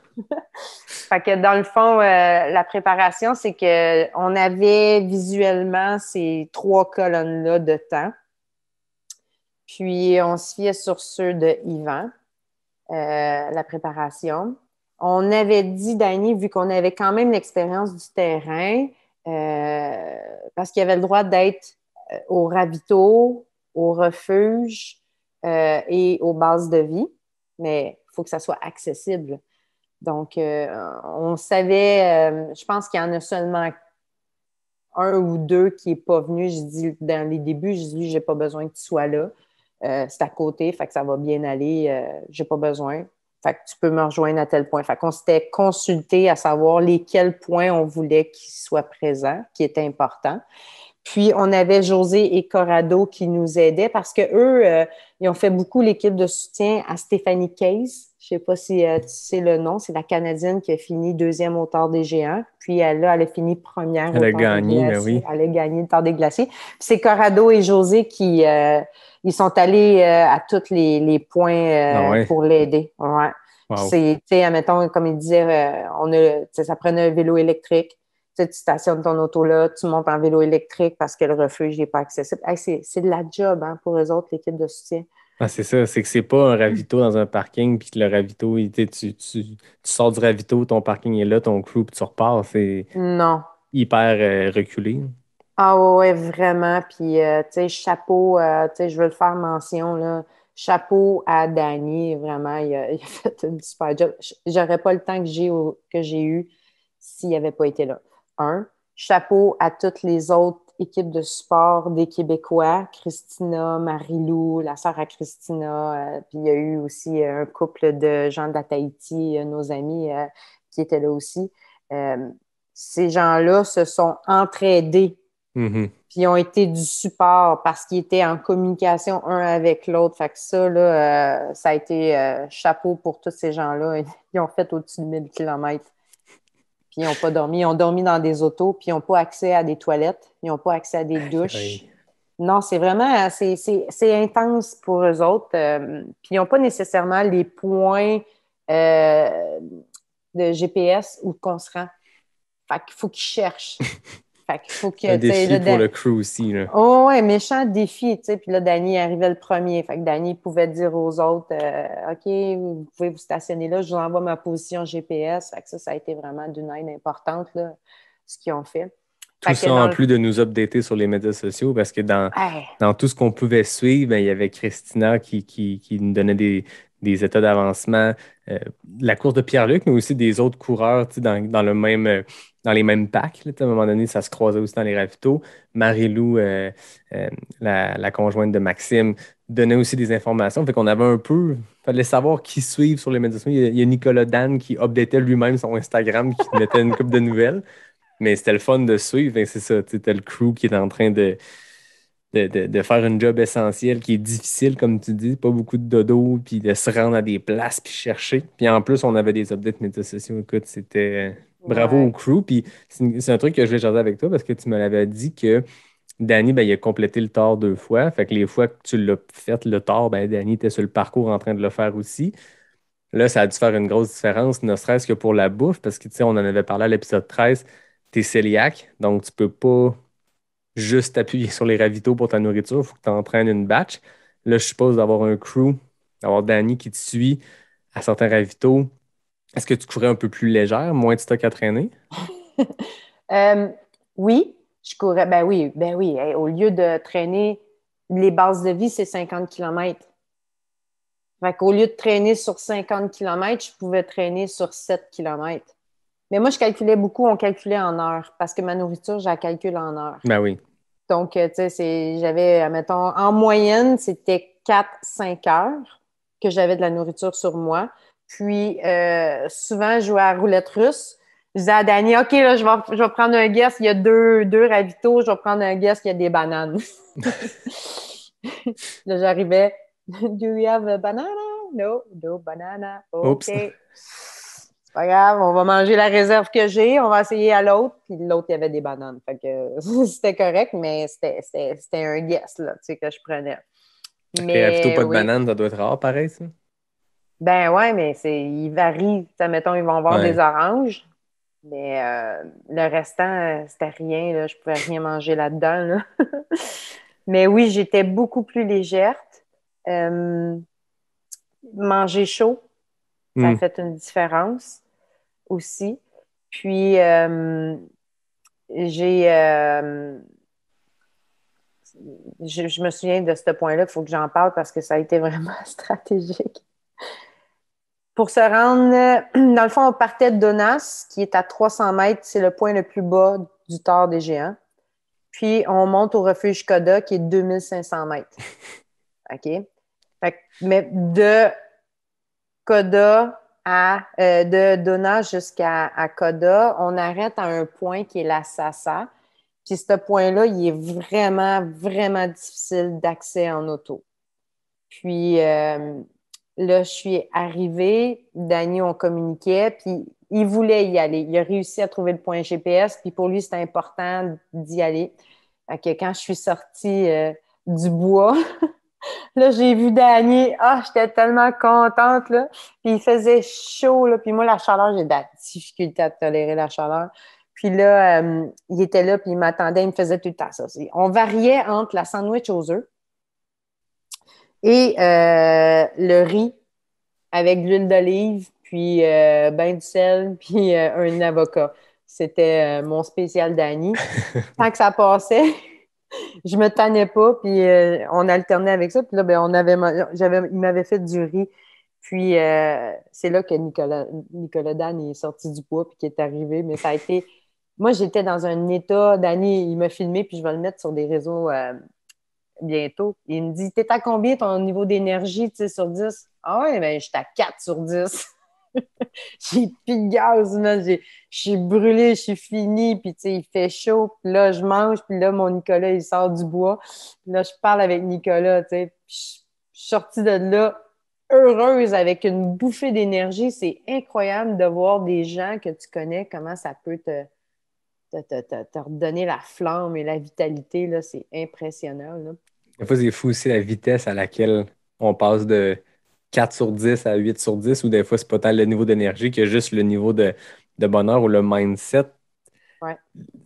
Fait que dans le fond, la préparation, c'est qu'on avait visuellement ces 3 colonnes-là de temps. Puis, on se fiait sur ceux de Yvan, la préparation. On avait dit, Dany, vu qu'on avait quand même l'expérience du terrain, parce qu'il avait le droit d'être au ravito, au refuge et aux bases de vie, mais il faut que ça soit accessible. Donc, on savait, je pense qu'il y en a seulement un ou deux qui n'est pas venu. Je dis dans les débuts, je dis, j'ai pas besoin que tu sois là. C'est à côté, fait que ça va bien aller. J'ai pas besoin. Fait que tu peux me rejoindre à tel point. Fait qu'on s'était consulté à savoir lesquels points on voulait qu'ils soient présents, qui étaient importants. Puis, on avait José et Corrado qui nous aidaient parce qu'eux, ils ont fait beaucoup l'équipe de soutien à Stéphanie Case. Je ne sais pas si tu sais le nom. C'est la Canadienne qui a fini 2e au Tard des Géants. Puis, elle a fini première Elle au a Tard des gagné, ben Glaciers. oui. Elle a gagné le Tard des Glaciers. Puis, c'est Corrado et José qui ils sont allés à tous les points Ah ouais, pour l'aider. Ouais. Puis, wow. c'est, tu sais, admettons, comme il disait, ça prenait un vélo électrique. Tu stationnes ton auto là, tu montes en vélo électrique parce que le refuge n'est pas accessible. Hey, c'est de la job hein, pour eux autres, l'équipe de soutien. Ah, c'est ça, c'est que c'est pas un ravito dans un parking, puis que le ravito, tu sors du ravito, ton parking est là, ton crew, puis tu repars. C'est Non. hyper reculé. Ah ouais, ouais, vraiment. Puis, tu sais, chapeau, tu sais, je veux le faire mention, là. Chapeau à Dany, vraiment, il a fait un super job. J'aurais pas le temps que j'ai eu s'il n'avait pas été là. Chapeau à toutes les autres équipes de support des Québécois, Christina, Marie-Lou, la sœur à Christina, puis il y a eu aussi un couple de gens de la Tahiti, nos amis, qui étaient là aussi. Ces gens-là se sont entraidés Mhm. puis ils ont été du support parce qu'ils étaient en communication un avec l'autre. Fait que ça, là, ça a été chapeau pour tous ces gens-là. Ils ont fait au-dessus de 1000 kilomètres. Puis ils n'ont pas dormi. Ils ont dormi dans des autos, puis ils n'ont pas accès à des toilettes. Ils n'ont pas accès à des douches. Oui. Non, c'est vraiment, c'est intense pour eux autres. Puis ils n'ont pas nécessairement les points de GPS où qu'on se rend. Fait qu'il faut qu'ils cherchent. Fait qu'il faut que, Un tu sais, défi pour là, le crew aussi, là. oh, ouais, méchant défi, tu sais. Puis là, Dany arrivait le premier. Fait que Dany pouvait dire aux autres, OK, vous pouvez vous stationner là, je vous envoie ma position GPS. Fait que ça a été vraiment d'une aide importante, là, ce qu'ils ont fait. Tout Fait que ça dans en le... plus de nous updater sur les médias sociaux, parce que Hey, dans tout ce qu'on pouvait suivre, ben, il y avait Christina qui nous donnait des états d'avancement. La course de Pierre-Luc, mais aussi des autres coureurs tu sais, dans le même, dans les mêmes packs. Là, tu sais, à un moment donné, ça se croisait aussi dans les ravitaux. Marie-Lou, la conjointe de Maxime, donnait aussi des informations. Fait qu'on avait un peu. Fallait savoir qui suivre sur les médias sociaux. Il y a Nicolas Dan qui updatait lui-même son Instagram, qui mettait une coupe de nouvelles. Mais c'était le fun de suivre. Et c'est ça, tu sais, t'as le crew qui est en train de faire un job essentiel qui est difficile, comme tu dis, pas beaucoup de dodo, puis de se rendre à des places, puis chercher. Puis en plus, on avait des updates médias sociaux. Écoute, c'était bravo au ouais. crew. Puis c'est un truc que je vais jaser avec toi parce que tu me l'avais dit que Danny, ben, il a complété le tort 2 fois. Fait que les fois que tu l'as fait, le tort, ben, Danny était sur le parcours en train de le faire aussi. Là, ça a dû faire une grosse différence, ne serait-ce que pour la bouffe, parce que tu sais, on en avait parlé à l'épisode 13, t'es cœliaque, donc tu peux pas juste t'appuyer sur les ravitaux pour ta nourriture, il faut que tu entraînes une batch. Là, je suppose d'avoir un crew, d'avoir Danny qui te suit à certains ravitaux. Est-ce que tu courais un peu plus légère, moins de stock à traîner? Euh, oui, je courais. Ben oui, ben oui. Hey, au lieu de traîner, les bases de vie, c'est 50 kilomètres. Fait qu'au lieu de traîner sur 50 kilomètres, je pouvais traîner sur 7 kilomètres. Mais moi, je calculais beaucoup, on calculait en heures, parce que ma nourriture, je la calcule en heures. Ben oui. Donc, tu sais, j'avais, mettons, en moyenne, c'était 4-5 heures que j'avais de la nourriture sur moi. Puis, souvent, je jouais à roulette russe. Je disais à Dani, OK, là, je vais prendre un guess, il y a deux ravitaux, je vais prendre un guess, il y a des bananes. Là, j'arrivais, Do you have a banana? No, no banana. OK. Oups. C'est pas grave, on va manger la réserve que j'ai, on va essayer à l'autre, puis l'autre, il y avait des bananes. Fait que c'était correct, mais c'était un guess, là, tu sais, que je prenais. Les ravitaux Mais pas de oui. banane, ça doit être rare, pareil, ça. Ben ouais, mais ils varient. T'sais, mettons, ils vont avoir Ouais. des oranges, mais le restant, c'était rien. Là, je pouvais rien manger là-dedans. Là. Mais oui, j'étais beaucoup plus légère. Manger chaud, ça a Hmm. fait une différence aussi. Puis, j'ai... je me souviens de ce point-là, il faut que j'en parle parce que ça a été vraiment stratégique. Pour se rendre, dans le fond, on partait de Donas, qui est à 300 mètres, c'est le point le plus bas du Tort des Géants. Puis, on monte au refuge Coda, qui est 2500 mètres. OK? Mais de Coda de Donas jusqu'à Coda, on arrête à un point qui est la Sassa. Puis, ce point-là, il est vraiment, vraiment difficile d'accès en auto. Puis, là, je suis arrivée, Dani, on communiquait, puis il voulait y aller. Il a réussi à trouver le point GPS, puis pour lui, c'était important d'y aller. Fait que quand je suis sortie du bois, là, j'ai vu Dani. Ah, j'étais tellement contente, là. Puis il faisait chaud, là. Puis moi, la chaleur, j'ai de la difficulté à tolérer la chaleur. Puis là, il était là, puis il m'attendait, il me faisait tout le temps ça. On variait entre la sandwich aux œufs et le riz avec de l'huile d'olive, puis ben du sel, puis un avocat. C'était mon spécial Dani. Tant que ça passait, je me tannais pas, puis on alternait avec ça. Puis là, ben, il m'avait fait du riz. Puis c'est là que Nicolas Dan est sorti du bois, puis qui est arrivé. Mais ça a été... Moi, j'étais dans un état... Dani, il m'a filmé, puis je vais le mettre sur des réseaux bientôt. Il me dit, t'es à combien ton niveau d'énergie, tu sais, sur 10? Ah ouais, ben, j'étais à 4 sur 10. J'ai plus de gaz, là. Je suis brûlée, je suis finie, puis tu sais, il fait chaud, puis là, je mange, puis là, mon Nicolas, il sort du bois. Puis là, je parle avec Nicolas, tu sais, puis je suis sortie de là heureuse avec une bouffée d'énergie. C'est incroyable de voir des gens que tu connais, comment ça peut te redonner la flamme et la vitalité, là. C'est impressionnant, là. Des fois, c'est fou aussi la vitesse à laquelle on passe de 4 sur 10 à 8 sur 10, ou des fois, c'est pas tant le niveau d'énergie que juste le niveau de bonheur ou le mindset. Ouais.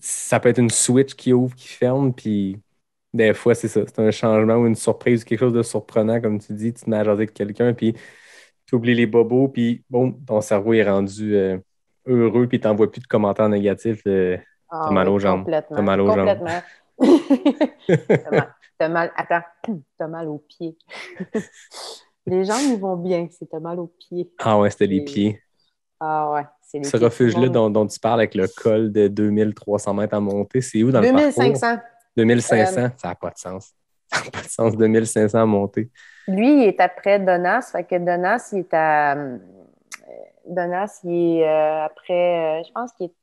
Ça peut être une switch qui ouvre, qui ferme, puis des fois, c'est ça. C'est un changement ou une surprise, quelque chose de surprenant, comme tu dis. Tu te mets à jaser avec quelqu'un, puis tu oublies les bobos, puis bon, ton cerveau est rendu heureux, puis tu n'envoies plus de commentaires négatifs. T'as Ah mal oui, aux jambes. T'as complètement. mal aux jambes. Complètement. Attends, t'as mal aux pieds. Les jambes, ils vont bien, c'est t'as mal aux pieds. Ah ouais, c'était les pieds. Ah ouais, c'est les Ce pieds. refuge-là dont tu parles avec le col de 2300 mètres à monter, c'est où dans le parcours? 2500. 2500, ça n'a pas de sens. Ça n'a pas de sens, 2500 à monter. Lui, il est après Donas, fait que Donas, il est à... Donas, il est après... je pense qu'il est...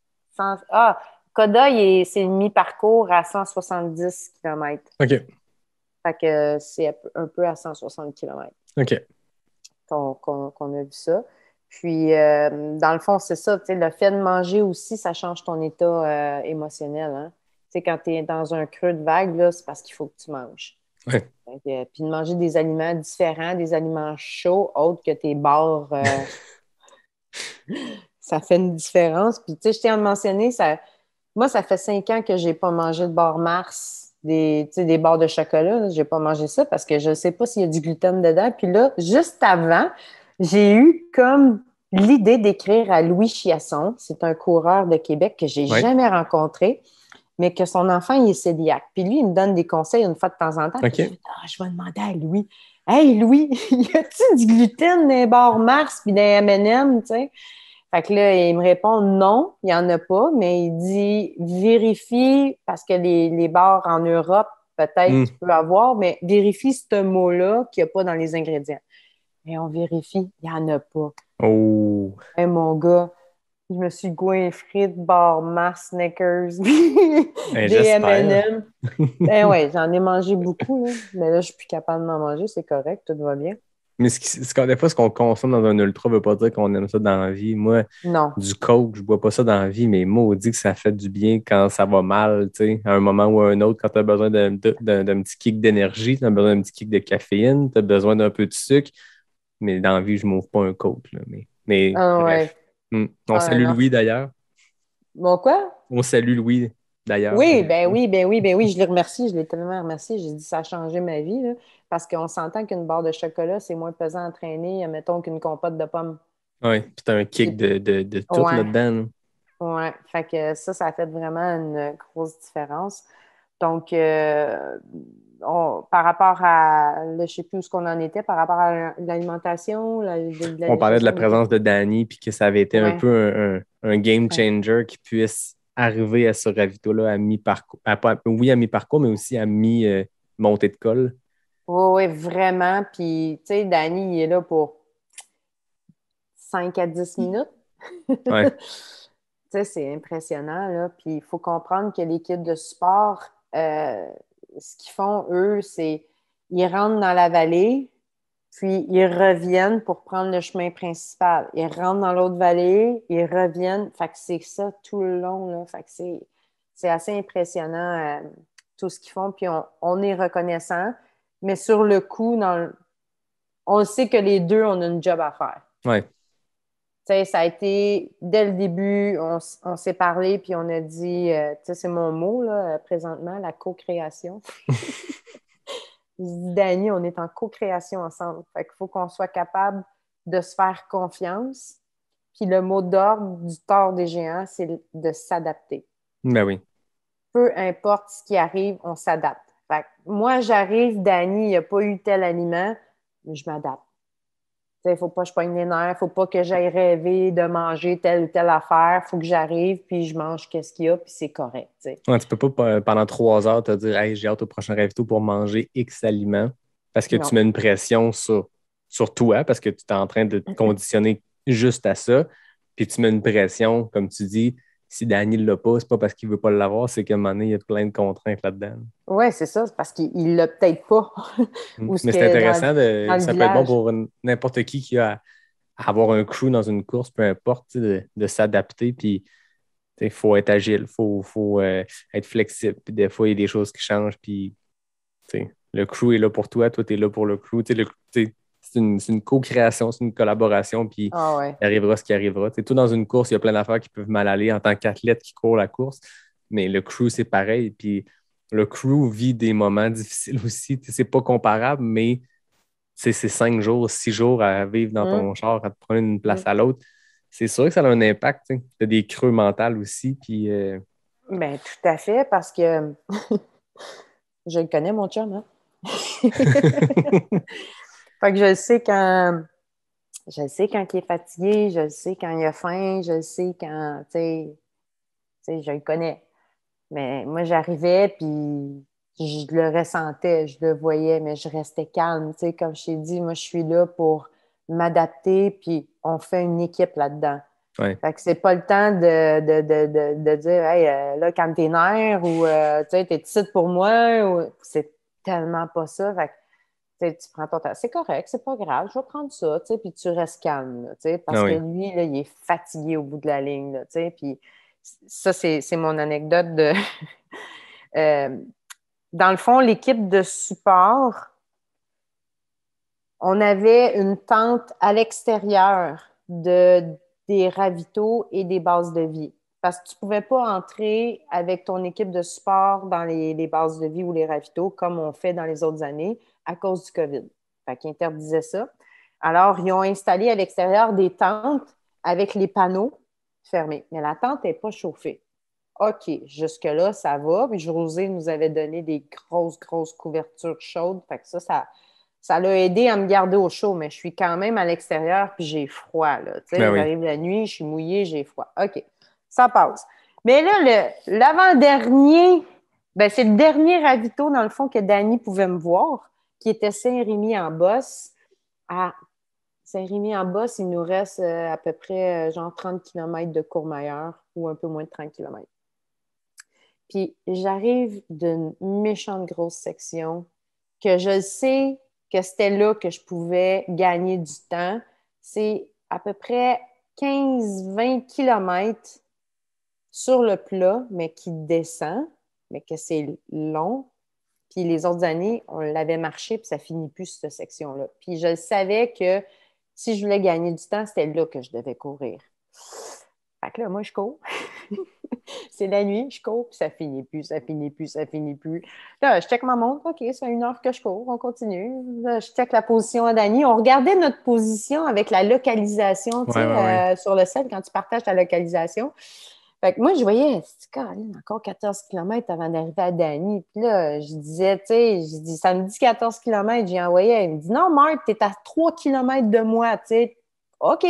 Coda, c'est le mi-parcours à 170 km. OK. Fait que c'est un peu à 160 km. OK. Qu'on a vu ça. Puis, dans le fond, c'est ça, tu sais, le fait de manger aussi, ça change ton état émotionnel, hein. Tu sais, quand tu es dans un creux de vague, là, c'est parce qu'il faut que tu manges. Ouais. Puis de manger des aliments différents, des aliments chauds, autres que tes bars, ça fait une différence. Puis, tu sais, je tiens à mentionner, moi, ça fait 5 ans que je n'ai pas mangé de bar Mars, des barres de chocolat. Je n'ai pas mangé ça parce que je ne sais pas s'il y a du gluten dedans. Puis là, juste avant, j'ai eu comme l'idée d'écrire à Louis Chiasson. C'est un coureur de Québec que je n'ai jamais rencontré, mais que son enfant, il est cœliaque. Puis lui, il me donne des conseils une fois de temps en temps. OK. Je vais demander à Louis. Hey, Louis, y a-t-il du gluten dans les barres Mars puis dans les M&M, tu sais? Fait que là, il me répond non, il n'y en a pas, mais il dit vérifie, parce que les bars en Europe, peut-être tu peux avoir, mais vérifie ce mot-là qu'il n'y a pas dans les ingrédients. Et on vérifie, il n'y en a pas. Oh! Hey, mon gars, je me suis goinfrée de barres Mars, Snickers, Ben, des j'espère. M&M. Ben ouais, j'en ai mangé beaucoup, là. Mais là, je suis plus capable d'en manger, c'est correct, tout va bien. Mais des fois, ce qu'on consomme dans un ultra veut pas dire qu'on aime ça dans la vie. Moi, Non. du coke, je bois pas ça dans la vie, mais maudit que ça fait du bien quand ça va mal, tu sais, à un moment ou à un autre, quand tu as besoin d'un petit kick d'énergie, tu as besoin d'un petit kick de caféine, tu as besoin d'un peu de sucre. Mais dans la vie, je m'ouvre pas un coke, là. Mais Ah bref. ouais. On Ah salue non. Louis d'ailleurs. Bon, quoi? On salue Louis d'ailleurs. Oui, ben oui, ben oui, ben oui, je le remercie, je l'ai tellement remercié. J'ai dit ça a changé ma vie, là, parce qu'on s'entend qu'une barre de chocolat, c'est moins pesant à entraîner, mettons, qu'une compote de pommes. Oui, puis t'as un kick Et- de tout Ouais, là-dedans, là. ouais. Fait que ça a fait vraiment une grosse différence. Donc, par rapport à, là, je ne sais plus où ce qu'on en était, par rapport à l'alimentation, On la parlait de la gestion des... présence de Danny, puis que ça avait été un Ouais, peu un game ouais. changer qui puisse arriver à ce ravito-là à mi-parcours. Oui, à mi-parcours, mais aussi à mi-montée de col. Oui, oui, vraiment. Puis, tu sais, Danny, il est là pour 5 à 10 minutes. Ouais, Tu sais, c'est impressionnant, là. Puis il faut comprendre que l'équipe de sport, ce qu'ils font, eux, c'est ils rentrent dans la vallée, puis ils reviennent pour prendre le chemin principal. Ils rentrent dans l'autre vallée, ils reviennent. Fait que c'est ça tout le long, là. Fait que c'est assez impressionnant, tout ce qu'ils font. Puis on est reconnaissant. Mais sur le coup, on sait que les deux, on a une job à faire. ouais. Tu sais, ça a été, dès le début, on s'est parlé, puis on a dit, tu sais, c'est mon mot, là, présentement, la co-création. Je dis, Dani, on est en co-création ensemble. Fait qu'il faut qu'on soit capable de se faire confiance. Puis le mot d'ordre du tort des géants, c'est de s'adapter. Ben oui. Peu importe ce qui arrive, on s'adapte. Fait que moi, j'arrive, Dani, il n'y a pas eu tel aliment, mais je m'adapte. Il ne faut pas que je pogne les nerfs, il ne faut pas que j'aille rêver de manger telle ou telle affaire. Il faut que j'arrive, puis je mange qu'est-ce qu'il y a, puis c'est correct. T'sais. Ouais, tu peux pas pendant 3 heures te dire hey, j'ai hâte au prochain ravito pour manger X aliments parce que tu Non. mets une pression sur toi parce que tu es en train de te conditionner juste à ça. Puis tu mets une pression, comme tu dis, si Danny ne l'a pas, c'est pas parce qu'il veut pas l'avoir, c'est qu'à un moment donné, il y a plein de contraintes là-dedans. Oui, c'est ça, c'est parce qu'il ne l'a peut-être pas. Ou ce Mais c'est que intéressant, dans le ça peut être bon village. pour n'importe qui a à avoir un crew dans une course, peu importe, tu sais, de s'adapter. Puis il faut être agile, il faut être flexible. Puis des fois, il y a des choses qui changent. Puis le crew est là pour toi, toi, tu es là pour le crew. C'est une co-création, c'est une collaboration. Puis Ah ouais. il arrivera ce qui arrivera. Tout dans une course, il y a plein d'affaires qui peuvent mal aller en tant qu'athlète qui court la course. Mais le crew, c'est pareil. Puis le crew vit des moments difficiles aussi. C'est pas comparable, mais c'est 5 jours, 6 jours à vivre dans Hum, ton char, à te prendre d'une place hum. à l'autre. C'est sûr que ça a un impact. Tu as des creux mentaux aussi. Puis, Ben, tout à fait, parce que je le connais, mon chum, hein? Fait que je le sais quand il est fatigué, je le sais quand il a faim, je le sais quand, tu sais, je le connais. Mais moi, j'arrivais, puis je le ressentais, je le voyais, mais je restais calme. Tu sais, comme je t'ai dit, moi, je suis là pour m'adapter, puis on fait une équipe là-dedans. ouais. Fait que c'est pas le temps de dire, hey, là, calme tes nerfs, ou, tu sais, t'es ici pour moi, ou... C'est tellement pas ça. Fait que, tu sais, tu prends ton temps. C'est correct, c'est pas grave, je vais prendre ça, tu sais, puis tu restes calme, là, tu sais, parce Ah que oui. lui, là, il est fatigué au bout de la ligne, là, tu sais, puis ça, c'est mon anecdote de... Euh, dans le fond, l'équipe de support, on avait une tente à l'extérieur des ravitaux et des bases de vie. Parce que tu ne pouvais pas entrer avec ton équipe de support dans les bases de vie ou les ravitaux comme on fait dans les autres années à cause du COVID. Fait qu'ils interdisaient ça. Alors, ils ont installé à l'extérieur des tentes avec les panneaux fermés. Mais la tente n'est pas chauffée. OK, jusque-là, ça va. Puis José nous avait donné des grosses, grosses couvertures chaudes. Fait que ça l'a aidé à me garder au chaud, mais je suis quand même à l'extérieur puis j'ai froid. Là. Tu Ben sais, oui. j'arrive la nuit, je suis mouillée, j'ai froid. OK, ça passe. Mais là, l'avant-dernier, ben, c'est le dernier ravito, dans le fond, que Dany pouvait me voir, qui était Saint-Rémy en Bosse, à Saint-Rémy-en-Beauce, il nous reste à peu près genre 30 km de Courmayeur ou un peu moins de 30 km. Puis j'arrive d'une méchante grosse section que je sais que c'était là que je pouvais gagner du temps. C'est à peu près 15-20 km sur le plat, mais qui descend, mais que c'est long. Puis les autres années, on l'avait marché, puis ça finit plus, cette section-là. Puis je savais que si je voulais gagner du temps, c'était là que je devais courir. Fait que là, moi, je cours. C'est la nuit, je cours, puis ça finit plus, ça finit plus, ça finit plus. Là, je check ma montre, OK, c'est 1 heure que je cours, on continue. Là, je check la position à Dani. On regardait notre position avec la localisation, tu sais, sur le site, quand tu partages ta localisation. Fait que moi, je voyais, c'est Caroline, encore 14 km avant d'arriver à Dani. Puis là, je disais, tu sais, je dis, ça me dit 14 km, j'ai envoyé. Il me dit, non, Marc, t'es à 3 km de moi, tu sais. OK.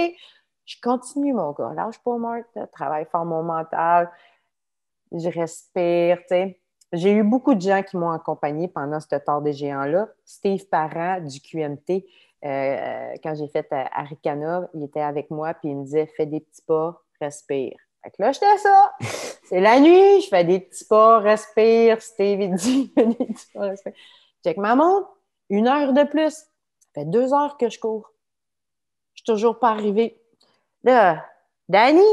Je continue, mon gars. Lâche pas, Marc. Travaille fort mon mental. Je respire, tu sais. J'ai eu beaucoup de gens qui m'ont accompagné pendant ce Tort des Géants-là. Steve Parent du QMT, quand j'ai fait Arikana, il était avec moi, puis il me disait, fais des petits pas, respire. Fait que là, j'étais ça. C'est la nuit, je fais des petits pas, respire. Steve, il dit, fais des petits pas, respire. Check ma montre, 1 heure de plus. Ça fait 2 heures que je cours. Je suis toujours pas arrivée. Là, Dani,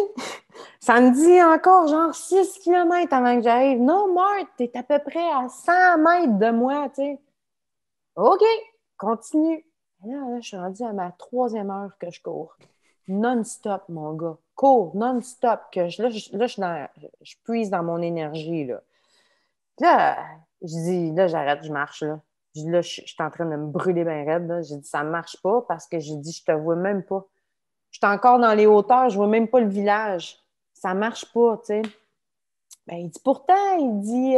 ça me dit encore genre 6 km avant que j'arrive. Non, Marthe, t'es à peu près à 100 mètres de moi, tu sais. OK, continue. Là, je suis rendue à ma 3e heure que je cours. Non-stop, mon gars. Cours, non-stop. Je puise dans mon énergie, là. Là, je dis, là, j'arrête, je marche, là. Je dis, là, je suis en train de me brûler bien raide, là. J'ai dit, ça marche pas parce que j'ai dit, je te vois même pas. Je suis encore dans les hauteurs, je vois même pas le village. Ça marche pas, tu sais. Ben, il dit, pourtant, il dit,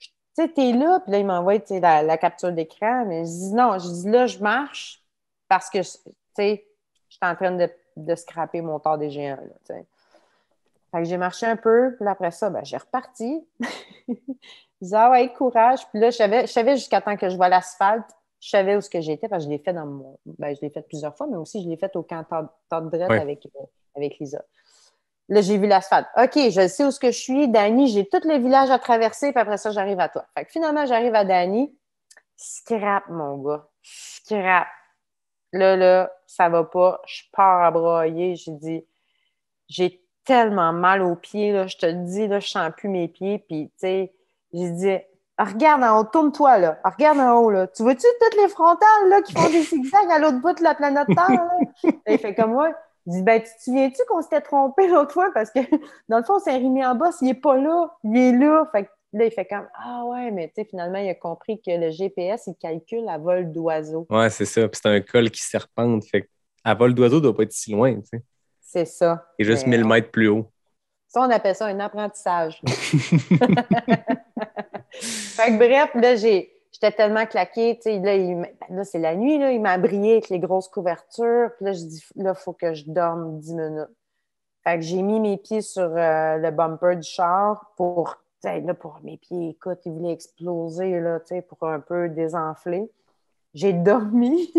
tu sais, t'es là, puis là, il m'envoie, tu sais, la capture d'écran, mais je dis, non, je dis, là, je marche parce que, tu sais, je suis en train de scraper mon Tort des Géants, là, tu sais. Fait que j'ai marché un peu, puis après ça, ben, j'ai reparti. Je disais, ah ouais, courage. Puis là, je savais jusqu'à temps que je vois l'asphalte, je savais où ce que j'étais, parce que je l'ai fait je l'ai fait plusieurs fois, mais aussi je l'ai fait au camp Tort de Drette avec Lisa. Là, j'ai vu l'asphalte. OK, je sais où ce que je suis. Dani, j'ai tout le village à traverser, puis après ça, j'arrive à toi. Fait que finalement, j'arrive à Dani. Scrap, mon gars. Scrap. Là, ça va pas. Je pars à broyer. J'ai dit, j'ai tellement mal aux pieds, là. Je te le dis, là, je sens plus mes pieds. Puis, tu sais, j'ai dit, regarde en haut, tourne-toi, là. Regarde en haut, là. Tu vois-tu toutes les frontales, là, qui font des zigzags à l'autre bout de la planète Terre, là? Là, il fait comme moi. Je dis, ben, tu te souviens-tu qu'on s'était trompé l'autre fois? Parce que, dans le fond, Saint-Rémy-en-Beauce, il est pas là. Il est là. Fait que là, il fait comme, ah ouais, mais tu sais, finalement, il a compris que le GPS, il calcule à vol d'oiseau. Ouais, c'est ça. Puis c'est un col qui serpente. Fait à vol d'oiseau, il doit pas être si loin, tu sais. C'est ça. Il est juste 1000 mètres plus haut. Ça, on appelle ça un apprentissage. Fait que bref, là, j'étais tellement claquée, tu sais, là, c'est la nuit, là, il m'a brillé avec les grosses couvertures, puis là, je dis, là, il faut que je dorme 10 minutes. Fait que j'ai mis mes pieds sur le bumper du char pour mes pieds, écoute, ils voulaient exploser, là, tu sais, pour un peu désenfler. J'ai dormi,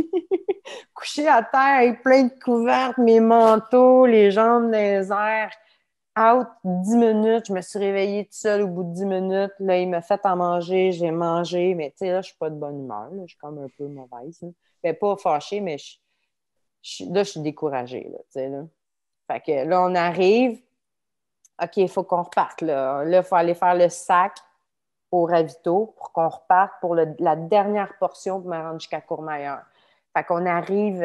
couché à terre avec plein de couvertes, mes manteaux, les jambes dans les airs. Out 10 minutes, je me suis réveillée toute seule au bout de 10 minutes. Là, il m'a fait à manger, j'ai mangé, mais tu sais, là, je suis pas de bonne humeur. Là. Je suis comme un peu mauvaise. Là. Ben, pas fâchée, mais là, je suis découragée. Là, tu sais, là. Fait que là, on arrive. OK, il faut qu'on reparte. Là, il faut aller faire le sac au ravito pour qu'on reparte pour la dernière portion pour me rendre jusqu'à Courmayeur. Fait qu'on arrive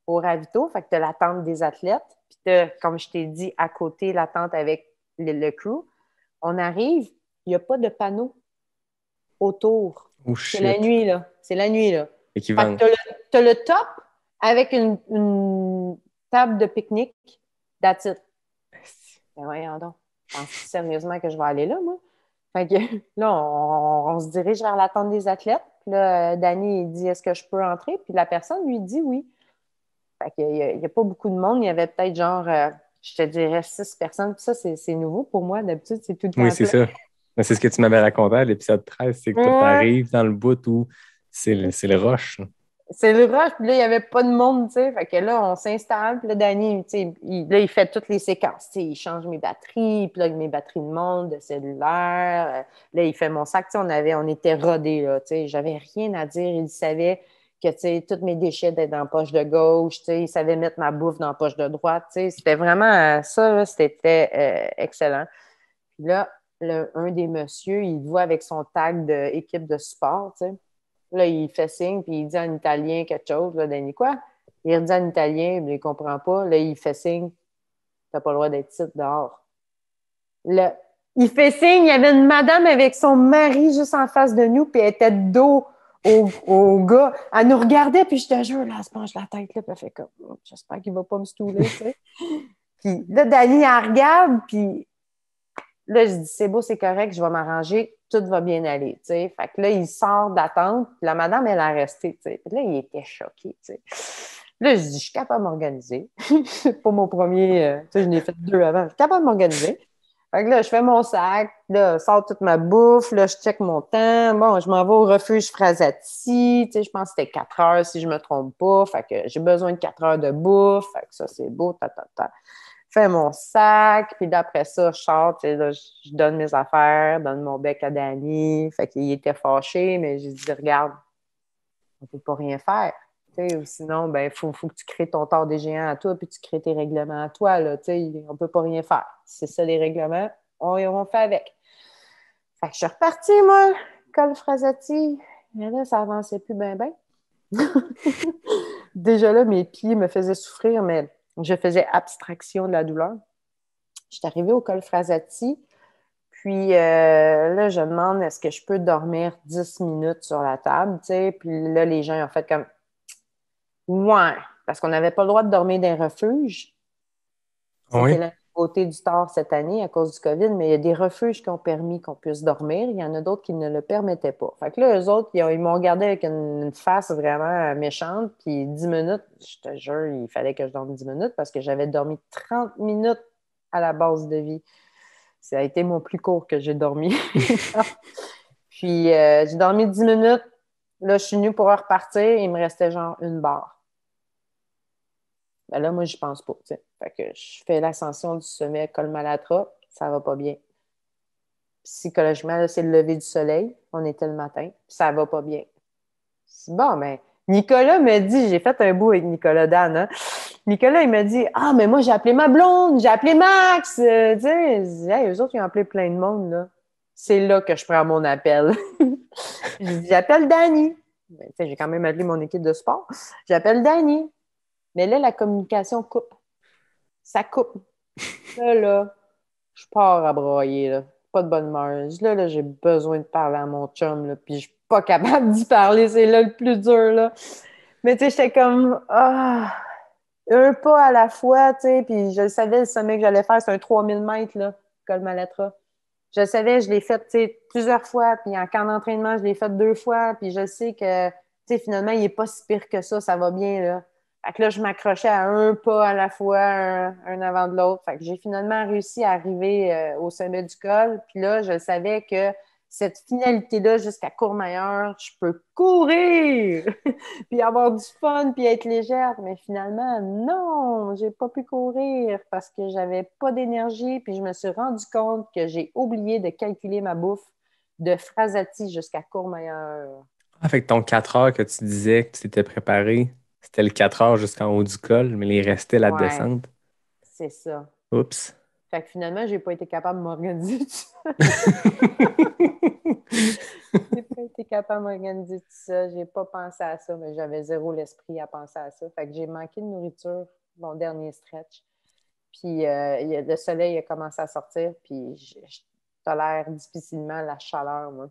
au ravito, fait que tu as la tente des athlètes, puis tu as, comme je t'ai dit, à côté, la tente avec le crew. On arrive, il n'y a pas de panneau autour. Oh C'est shit. la nuit, là. C'est la nuit, là. Et qui Fait que tu as le top avec une table de pique-nique. That's it. Ben voyons donc. Penses-tu sérieusement que je vais aller là, moi? Fait que là, on se dirige vers la tente des athlètes. Puis là, Danny, il dit, est-ce que je peux entrer? Puis la personne lui dit oui. Fait qu'il n'y a pas beaucoup de monde. Il y avait peut-être genre, je te dirais 6 personnes. Puis ça, c'est nouveau pour moi. D'habitude, c'est tout le temps Oui, c'est ça. Mais c'est ce que tu m'avais raconté à l'épisode 13, c'est que tu arrives dans le bout où c'est le rush. c'est le rush, puis là, il n'y avait pas de monde, tu sais. Fait que là, on s'installe, puis là, Danny, tu sais, il fait toutes les séquences, tu sais. Il change mes batteries, il plug mes batteries de montre, de cellulaire. Là, il fait mon sac, tu sais, on était rodés, là, tu sais. J'avais rien à dire. Il savait que, tu sais, tous mes déchets étaient dans la poche de gauche, tu sais. Il savait mettre ma bouffe dans la poche de droite, tu sais. C'était vraiment ça, là, c'était excellent. Puis là, un des messieurs, il voit avec son tag d'équipe de support, tu sais. Là, il fait signe, puis il dit en italien quelque chose. Là, Danny, quoi? Il redit en italien, mais il ne comprend pas. Là, il fait signe. T'as pas le droit d'être ici dehors. Là, il fait signe. Il y avait une madame avec son mari juste en face de nous, puis elle était de dos au gars. Elle nous regardait, puis je te jure, là, elle se penche la tête, là, puis elle fait comme, j'espère qu'il va pas me stouler, tu sais. Puis là, Danny, elle regarde, puis là, je dis, c'est beau, c'est correct, je vais m'arranger, tout va bien aller, tu sais. Fait que là, il sort d'attente, puis la madame, elle a resté, tu sais. Puis là, il était choqué, tu sais. Là, je dis, je suis capable de m'organiser. C'est pas mon premier, tu sais, je n'ai fait 2 avant. Je suis capable de m'organiser. Fait que là, je fais mon sac, là, sors toute ma bouffe, là, je check mon temps. Bon, je m'en vais au refuge Frasati, tu sais, je pense que c'était 4 heures si je me trompe pas. Fait que j'ai besoin de 4 heures de bouffe. Fait que ça, c'est beau, fais mon sac, puis d'après ça, je sors, tu sais, là, je donne mes affaires, donne mon bec à Danny. Fait qu'il était fâché, mais j'ai dit, regarde, on peut pas rien faire. Tu sais, ou sinon, ben, faut que tu crées ton tort des géants à toi, puis tu crées tes règlements à toi, là, tu sais, on peut pas rien faire. C'est ça, les règlements, on fait avec. Fait que je suis repartie, moi, Col Frasati. Mais là, ça avançait plus bien, bien. Déjà là, mes pieds me faisaient souffrir, mais je faisais abstraction de la douleur. Je suis arrivée au Col Frasati, puis là, je demande est-ce que je peux dormir 10 minutes sur la table, tu sais, puis là, les gens ont fait comme ouais, parce qu'on n'avait pas le droit de dormir dans les refuges. Oui. C'était la nouveauté du tort cette année à cause du COVID, mais il y a des refuges qui ont permis qu'on puisse dormir. Il y en a d'autres qui ne le permettaient pas. Fait que là, eux autres, ils m'ont regardé avec une face vraiment méchante, puis 10 minutes, je te jure, il fallait que je dorme 10 minutes parce que j'avais dormi 30 minutes à la base de vie. Ça a été mon plus court que j'ai dormi. Puis, j'ai dormi 10 minutes. Là, je suis venue pour repartir. Il me restait genre une barre. Ben là, moi, je pense pas. T'sais. Fait que je fais l'ascension du sommet Col-Malatra. Ça va pas bien. Psychologiquement, là, c'est le lever du soleil. On était le matin. Ça va pas bien. Bon, ben, Nicolas me dit, j'ai fait un bout avec Nicolas Dan, hein? Nicolas, il m'a dit, ah, mais moi, j'ai appelé ma blonde, j'ai appelé Max. Tu sais, hey, eux autres, ils ont appelé plein de monde, là. C'est là que je prends mon appel. J'appelle Danny. Ben, j'ai quand même appelé mon équipe de sport. J'appelle Danny. Mais là, la communication coupe. Ça coupe. Là, je pars à broyer, là. Pas de bonne humeur. Là, j'ai besoin de parler à mon chum, là, puis je suis pas capable d'y parler. C'est là le plus dur, là. Mais tu sais, j'étais comme, un pas à la fois, tu sais, puis je savais le sommet que j'allais faire, c'est un 3000 mètres, là, Col Malatra. Je le savais, je l'ai fait, tu sais, plusieurs fois, puis en camp d'entraînement, je l'ai fait 2 fois, puis je sais que, tu sais, finalement, il est pas si pire que ça va bien, là. Fait que là, je m'accrochais à un pas à la fois, un avant de l'autre. Fait que j'ai finalement réussi à arriver au sommet du col, puis là, je savais que cette finalité-là, jusqu'à Courmayeur, je peux courir, puis avoir du fun, puis être légère. Mais finalement, non, j'ai pas pu courir parce que j'avais pas d'énergie, puis je me suis rendu compte que j'ai oublié de calculer ma bouffe de Frasati jusqu'à Courmayeur. Ah, fait que ton 4 heures que tu disais que tu t'étais préparé, c'était le 4 heures jusqu'en haut du col, mais il restait la Ouais, descente. c'est ça. Oups. Fait que finalement, j'ai pas été capable de m'organiser tout ça. J'ai pas été capable de m'organiser tout ça. J'ai pas pensé à ça, mais j'avais zéro l'esprit à penser à ça. Fait que j'ai manqué de nourriture mon dernier stretch. Puis le soleil a commencé à sortir, puis je tolère difficilement la chaleur, moi.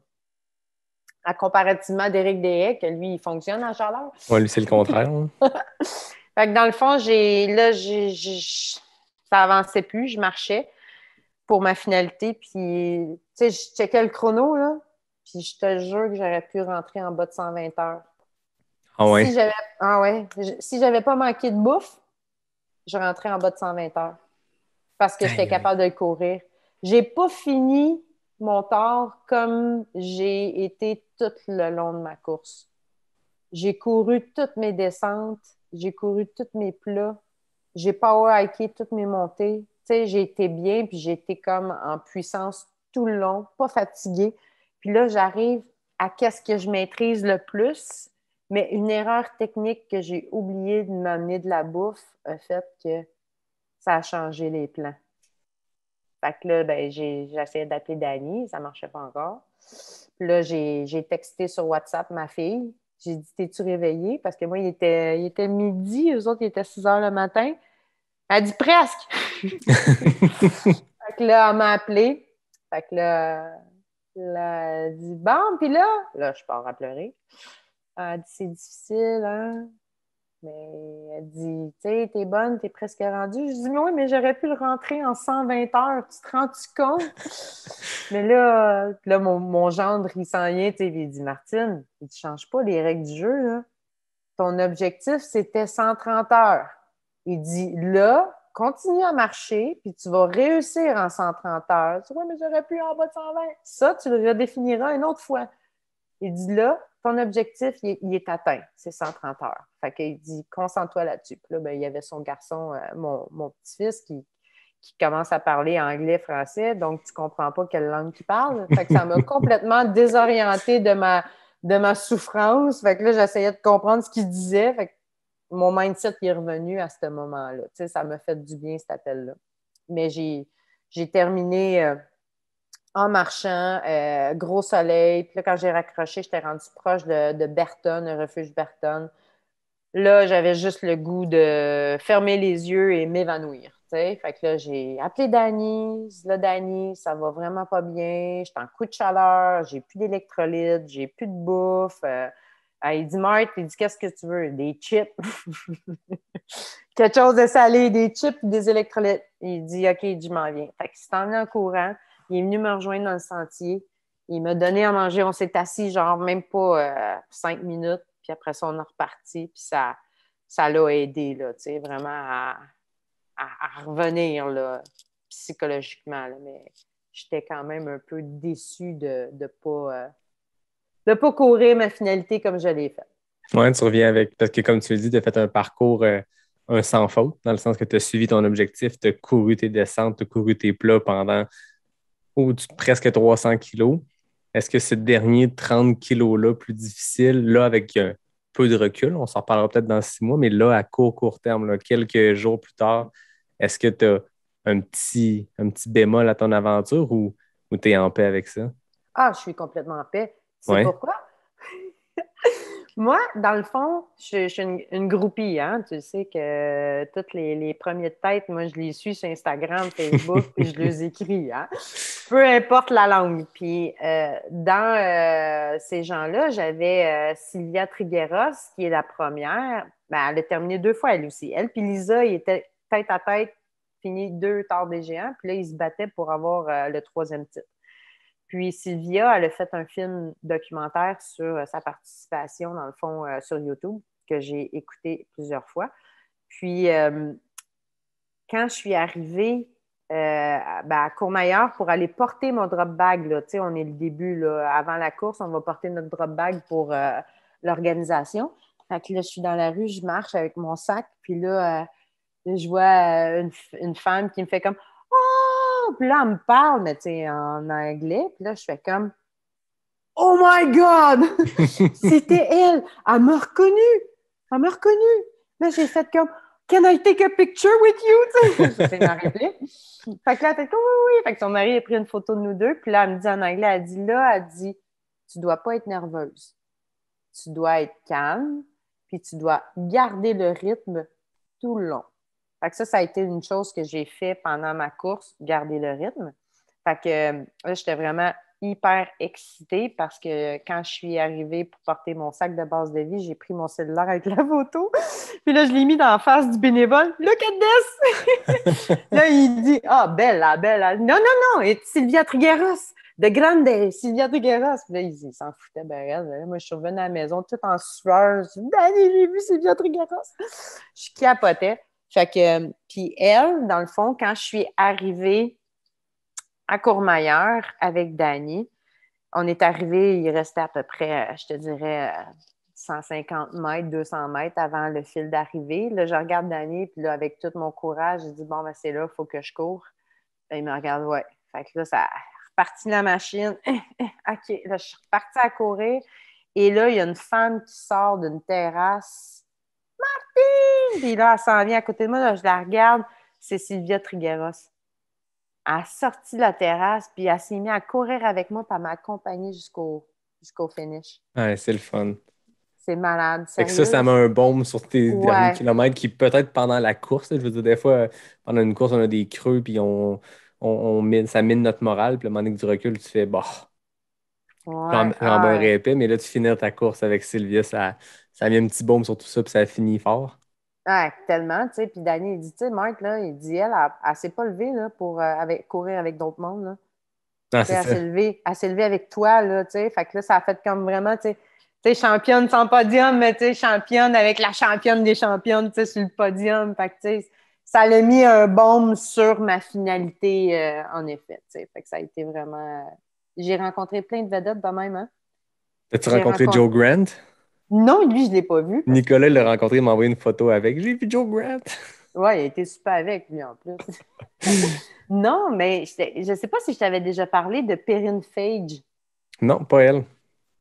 À comparativement d'Éric Deshaies, que lui, il fonctionne en chaleur. Ouais, lui, c'est le contraire. Hein. Fait que dans le fond, ça avançait plus, je marchais pour ma finalité, puis tu sais, je checkais le chrono, là, puis je te jure que j'aurais pu rentrer en bas de 120 heures. Ah ouais. Si j'avais pas manqué de bouffe, je rentrais en bas de 120 heures parce que j'étais Aïe, aïe. capable de le courir. J'ai pas fini mon tort comme j'ai été tout le long de ma course. J'ai couru toutes mes descentes, j'ai couru tous mes plats, j'ai power hiké toutes mes montées. Tu sais, j'ai été bien, puis j'ai été comme en puissance tout le long, pas fatiguée. Puis là, j'arrive à qu'est-ce que je maîtrise le plus, mais une erreur technique que j'ai oublié de m'amener de la bouffe a fait que ça a changé les plans. Fait que là, ben, j'ai essayé d'appeler Dani, ça ne marchait pas encore. Puis là, j'ai texté sur WhatsApp ma fille. J'ai dit, t'es-tu réveillée? Parce que moi, il était midi, eux autres, il était 6 heures le matin. Elle dit presque. Fait que là, elle m'a appelé. Fait que là, elle dit bon, puis là, je pars à pleurer. Elle dit c'est difficile, hein? Mais elle dit, tu sais, t'es bonne, t'es presque rendue. Je dis, mais oui, mais j'aurais pu le rentrer en 120 heures. Tu te rends-tu compte? Mais là mon gendre, il s'en vient, tu sais, il dit, Martine, il ne change pas les règles du jeu, là. Ton objectif, c'était 130 heures. Il dit, là, continue à marcher, puis tu vas réussir en 130 heures. Tu vois, mais j'aurais pu en bas de 120. Ça, tu le redéfiniras une autre fois. Il dit, là, ton objectif, il est atteint. C'est 130 heures. Fait qu'il dit, concentre-toi là-dessus. Puis là, ben, il y avait son garçon, mon petit-fils, qui commence à parler anglais, français, donc tu comprends pas quelle langue il parle. Fait que ça m'a complètement désorientée de ma souffrance. Fait que là, j'essayais de comprendre ce qu'il disait. Fait que mon mindset est revenu à ce moment-là. Tu sais, ça m'a fait du bien, cet appel-là. Mais j'ai terminé en marchant, gros soleil. Puis là, quand j'ai raccroché, j'étais rendue proche de Berton, le refuge Berton. Là, j'avais juste le goût de fermer les yeux et m'évanouir. T'sais. Fait que là, j'ai appelé Dani. Là, Dani, ça va vraiment pas bien. J'étais en coup de chaleur. J'ai plus d'électrolytes. J'ai plus de bouffe. Il dit, Marthe, il dit, qu'est-ce que tu veux? Des chips. Quelque chose de salé, des chips et des électrolytes. Il dit, OK, je m'en viens. Fait qu'il s'est emmené en courant. Il est venu me rejoindre dans le sentier. Il m'a donné à manger. On s'est assis, genre, même pas 5 minutes. Puis après ça, on est reparti. Puis ça l'a aidé, là, tu sais, vraiment à revenir, là, psychologiquement. Là. Mais j'étais quand même un peu déçue de ne pas courir ma finalité comme je l'ai fait. Ouais, tu reviens avec, parce que comme tu le dis, tu as fait un parcours un sans faute, dans le sens que tu as suivi ton objectif, tu as couru tes descentes, tu as couru tes plats pendant presque 300 kilos. Est-ce que ce dernier 30 kilos-là, plus difficile, là, avec un peu de recul, on s'en reparlera peut-être dans 6 mois, mais là, à court terme, là, quelques jours plus tard, est-ce que tu as un petit bémol à ton aventure ou tu es en paix avec ça? Ah, je suis complètement en paix. C'est Ouais. pourquoi? Moi, dans le fond, je suis une groupie, hein? Tu sais que tous les premiers de tête, moi, je les suis sur Instagram, Facebook, puis je les écris, hein? Peu importe la langue. Puis dans ces gens-là, j'avais Sylvia Trigueros, qui est la première. Ben, elle a terminé 2 fois, elle aussi. Elle puis Lisa, ils étaient tête à tête, fini 2 Tard des Géants. Puis là, ils se battaient pour avoir le 3e titre. Puis Sylvia, elle a fait un film documentaire sur sa participation, dans le fond, sur YouTube, que j'ai écouté plusieurs fois. Puis, quand je suis arrivée à Courmayeur pour aller porter mon drop bag, là, on est le début, là, avant la course, on va porter notre drop bag pour l'organisation. Fait que là, je suis dans la rue, je marche avec mon sac, puis là, je vois une femme qui me fait comme Oh! Puis là, elle me parle, mais tu sais, en anglais. Puis là, je fais comme Oh my God! C'était elle! Elle m'a reconnue! Elle m'a reconnue! Là, j'ai fait comme Can I take a picture with you? C'est ma réplique. Fait que là, elle fait comme oui, oui. Fait que son mari a pris une photo de nous deux. Puis là, elle me dit en anglais, elle dit Tu dois pas être nerveuse. Tu dois être calme. Puis tu dois garder le rythme tout le long. Fait que ça a été une chose que j'ai fait pendant ma course, garder le rythme. Fait que là, j'étais vraiment hyper excitée parce que quand je suis arrivée pour porter mon sac de base de vie, j'ai pris mon cellulaire avec la photo. Puis là, je l'ai mis dans la face du bénévole. Look at this! Là, il dit Ah, belle, belle. Non, non, non, c'est Sylvia Trigueros. De grande Sylvia Trigueros. Puis là, il s'en foutait, ben, moi, je suis revenue à la maison toute en sueur. Je dis Dani, j'ai vu Sylvia Trigueros. Je capotais. Fait que, puis elle, dans le fond, quand je suis arrivée à Courmayeur avec Dani, on est arrivé, il restait à peu près, je te dirais, 150 mètres, 200 mètres avant le fil d'arrivée. Là, je regarde Danny, puis là, avec tout mon courage, je dis, bon, ben, c'est là, il faut que je cours. Là, il me regarde, ouais. Fait que là, ça a reparti la machine. OK, là, je suis repartie à courir. Et là, il y a une femme qui sort d'une terrasse. Martine! Puis là, elle s'en vient à côté de moi, là, je la regarde. C'est Sylvia Trigueros. Elle a sorti de la terrasse, puis elle s'est mise à courir avec moi, puis elle m'a accompagnée jusqu'au finish. Ouais, c'est le fun. C'est malade, Fait que sérieux. ça met un baume sur tes derniers Ouais, kilomètres qui peut-être pendant la course, là, je veux dire, des fois, pendant une course, on a des creux, puis ça mine notre morale, puis le moment donné que tu recules, tu fais, bah, ouais, j'en bats un ouais. épais, mais là, tu finis ta course avec Sylvia, ça a mis un petit baume sur tout ça, puis ça a fini fort. Ouais, tellement, tu sais. Puis Danny, il dit, tu sais, Marc, là, il dit, elle s'est pas levée, là, pour courir avec d'autres mondes, là. Ah, Tu sais, c'est ça. elle s'est levée avec toi, là, tu sais. Fait que là, ça a fait comme vraiment, tu sais, championne sans podium, mais tu sais, championne avec la championne des championnes, tu sais, sur le podium. Fait que, tu sais, ça l'a mis un baume sur ma finalité, en effet, tu sais. Fait que ça a été vraiment... J'ai rencontré plein de vedettes de même, hein. As-tu J'ai rencontré rencontré... Joe Grant? Non, lui, je l'ai pas vu parce que... Nicolas l'a rencontré, il m'a envoyé une photo avec. J'ai vu Joe Grant. Ouais, il a été super avec lui, en plus. Non, mais je sais pas si je t'avais déjà parlé de Perrine Fage. Non, pas elle.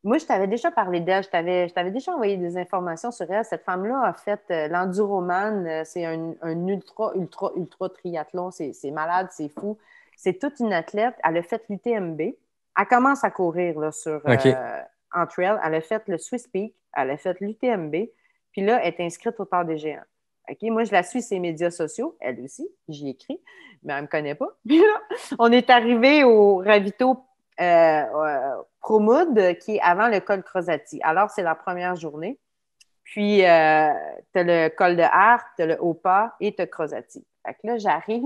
Moi, je t'avais déjà parlé d'elle. Je t'avais déjà envoyé des informations sur elle. Cette femme-là a fait l'enduroman. C'est un ultra, ultra, ultra triathlon. C'est malade, c'est fou. C'est toute une athlète. Elle a fait l'UTMB. Elle commence à courir là, OK. en trail. Elle a fait le Swiss Peak. Elle a fait l'UTMB. Puis là, elle est inscrite au Tour des Géants. OK? Moi, je la suis sur ses médias sociaux. Elle aussi. J'y écris. Mais elle ne me connaît pas. Puis là, on est arrivé au ravito Promoud, qui est avant le col Crozati. Alors, c'est la première journée. Puis, tu as le col de Hart, tu as le Haut-Pas et tu as Crozati. Fait que là, j'arrive,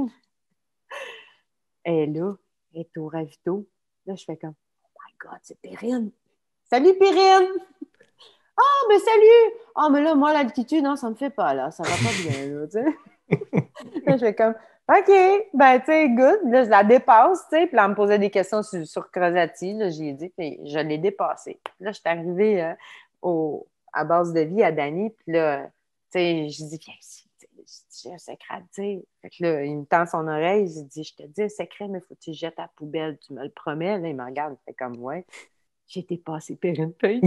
elle est là, elle est au ravito. Là, je fais comme, oh my God, c'est Perrine. Salut, Perrine! Ah, ben salut! Ah, mais là, moi, l'altitude, non, ça me fait pas, là. Ça va pas bien, là, tu sais. Là, je fais comme, OK, ben, tu sais, good. Là, je la dépasse, tu sais. Puis là, elle me posait des questions sur Crozati. Là, j'ai dit, puis je l'ai dépassée. Là, je suis arrivée à base de vie à Dany. Puis là, tu sais, je dis, viens ici. J'ai un secret à te dire. Fait que là, il me tend son oreille. J'ai dit, je te dis un secret, mais faut que tu le jettes à la poubelle. Tu me le promets. Là, il me regarde. Il fait comme, ouais. J'ai dépassé Perrine Page.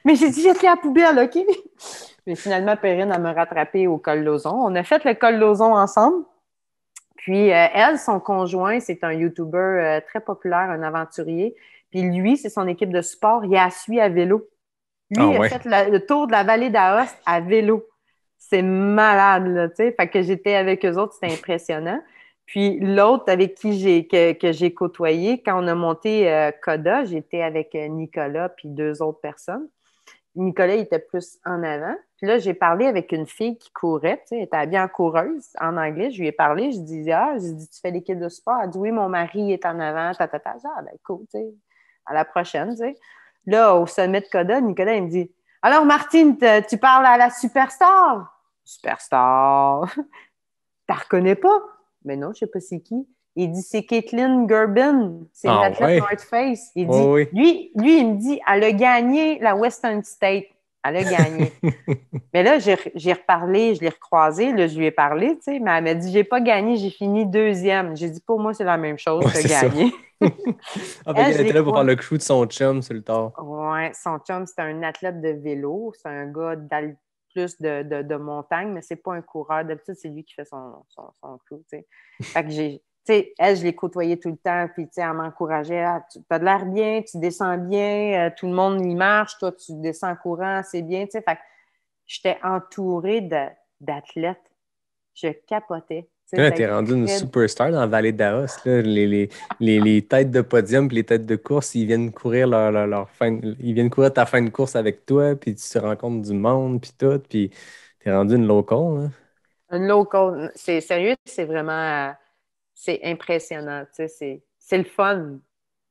Mais j'ai dit, jette-le à la poubelle, OK? Mais finalement, Perrine, elle m'a rattrapée au col Lozon. On a fait le col Lozon ensemble. Puis, elle, son conjoint, c'est un YouTuber très populaire, un aventurier. Puis lui, c'est son équipe de sport. Il a suivi à vélo. Lui, Ah il a ouais. fait le tour de la vallée d'Aoste à vélo. C'est malade, là, tu sais. Fait que j'étais avec eux autres, c'était impressionnant. Puis l'autre avec qui que j'ai côtoyé, quand on a monté Coda, j'étais avec Nicolas puis deux autres personnes. Nicolas, il était plus en avant. Puis là, j'ai parlé avec une fille qui courait, tu sais, elle était habillée en coureuse en anglais. Je lui ai parlé, je disais, j'ai dit, tu fais l'équipe de sport? Elle dit, oui, mon mari est en avant, ta. Ah, ben, cool, tu sais, à la prochaine, tu sais. Là, au sommet de Coda, Nicolas, il me dit, alors, Martine, tu parles à la superstar? Superstar. T'as reconnais pas? Mais non, je sais pas c'est qui. Il dit, c'est Caitlin Gerbin. C'est une Ah athlète ouais. North Face. Il dit, Oh, oui. il me dit, elle a gagné la Western State. Elle a gagné. Mais là, j'ai reparlé, je l'ai recroisé, là, je lui ai parlé, tu sais, mais elle m'a dit, j'ai pas gagné, j'ai fini deuxième. J'ai dit, pour moi, c'est la même chose, Ouais, que c'est ça. gagné. Ah, fait Elle, qu'elle je était l'ai là pour faire croisée. le crew de son chum sur le tard. Ouais, son chum, c'est un athlète de vélo. C'est un gars plus de montagne, mais c'est pas un coureur. D'habitude, c'est lui qui fait son crew, tu sais. Fait que tu sais, elle, je l'ai côtoyée tout le temps, puis, tu sais, elle m'encourageait. Ah, tu as de l'air bien, tu descends bien, tout le monde y marche, toi, tu descends en courant, c'est bien, tu sais. Fait que j'étais entourée d'athlètes. Je capotais. Tu sais, Là, ça a t'es été rendu une très... superstar dans la vallée d'Aos. Là. Les têtes de podium et les têtes de course, ils viennent courir leur fin, ils viennent courir ta fin de course avec toi, puis tu te rencontres du monde, puis tout, puis t'es rendu une local. Hein. Un local. C'est sérieux, c'est vraiment... c'est impressionnant. Tu sais, c'est le fun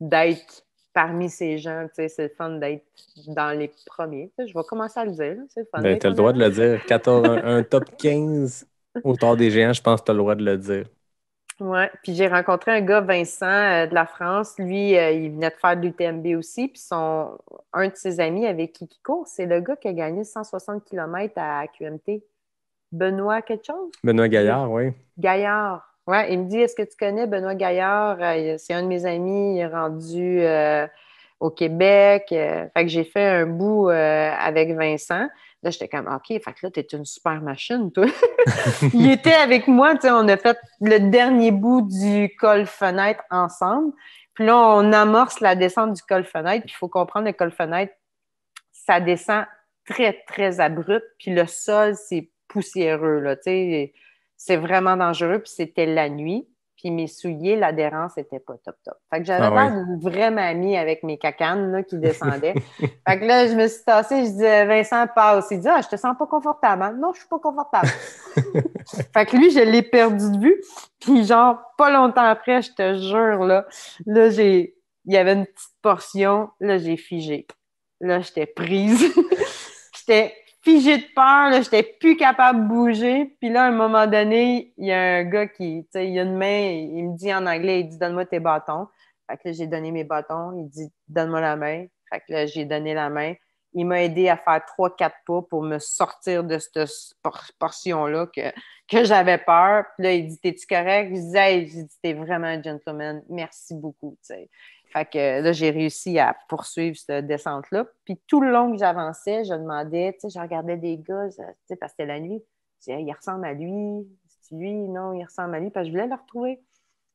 d'être parmi ces gens. Tu sais, c'est le fun d'être dans les premiers. Tu sais, je vais commencer à le dire. Là. C'est le fun Ben, d'être t'as le en droit de avant. le dire. 14, un top 15 au tard des géants, je pense que t'as le droit de le dire. Ouais. Puis j'ai rencontré un gars, Vincent, de la France. Lui, il venait de faire de l'UTMB aussi. Puis un de ses amis avec qui il court, c'est le gars qui a gagné 160 km à QMT. Benoît quelque chose? Benoît Gaillard, oui. Gaillard. Ouais, il me dit, est-ce que tu connais Benoît Gaillard? C'est un de mes amis, il est rendu au Québec. Fait que j'ai fait un bout avec Vincent. Là, j'étais comme, OK, fait que là, t'es une super machine, toi. Il était avec moi, tu sais, on a fait le dernier bout du col fenêtre ensemble. Puis là, on amorce la descente du col fenêtre. Puis il faut comprendre, le col fenêtre, ça descend très, très abrupt. Puis le sol, c'est poussiéreux, là, tu sais. C'est vraiment dangereux. Puis c'était la nuit. Puis mes souliers, l'adhérence n'était pas top, top. Fait que j'avais Ah l'air ouais. d'une vraie mamie avec mes cacanes, là, qui descendaient. Fait que là, je me suis tassée, je disais, Vincent, passe. Il dit, ah, je te sens pas confortable. Hein? Non, je suis pas confortable. Fait que lui, je l'ai perdu de vue. Puis genre, pas longtemps après, je te jure, là, il y avait une petite portion, là, j'ai figé. Là, j'étais prise. J'étais figée de peur, là, j'étais plus capable de bouger. Puis là, à un moment donné, il y a un gars qui, tu sais, il a une main, il me dit en anglais, il dit, donne-moi tes bâtons. Fait que là, j'ai donné mes bâtons. Il dit, donne-moi la main. Fait que là, j'ai donné la main. Il m'a aidé à faire 3-4 pas pour me sortir de cette portion-là que j'avais peur. Puis là, il dit, t'es-tu correct? Je dis, hey, j'ai dit, t'es vraiment un gentleman. Merci beaucoup, tu sais. Fait que là, j'ai réussi à poursuivre cette descente-là. Puis tout le long que j'avançais, je demandais, tu sais, je regardais des gars, tu sais, parce que c'était la nuit. Je disais, hey, il ressemble à lui. C'est lui? Non, il ressemble à lui. Parce que je voulais le retrouver.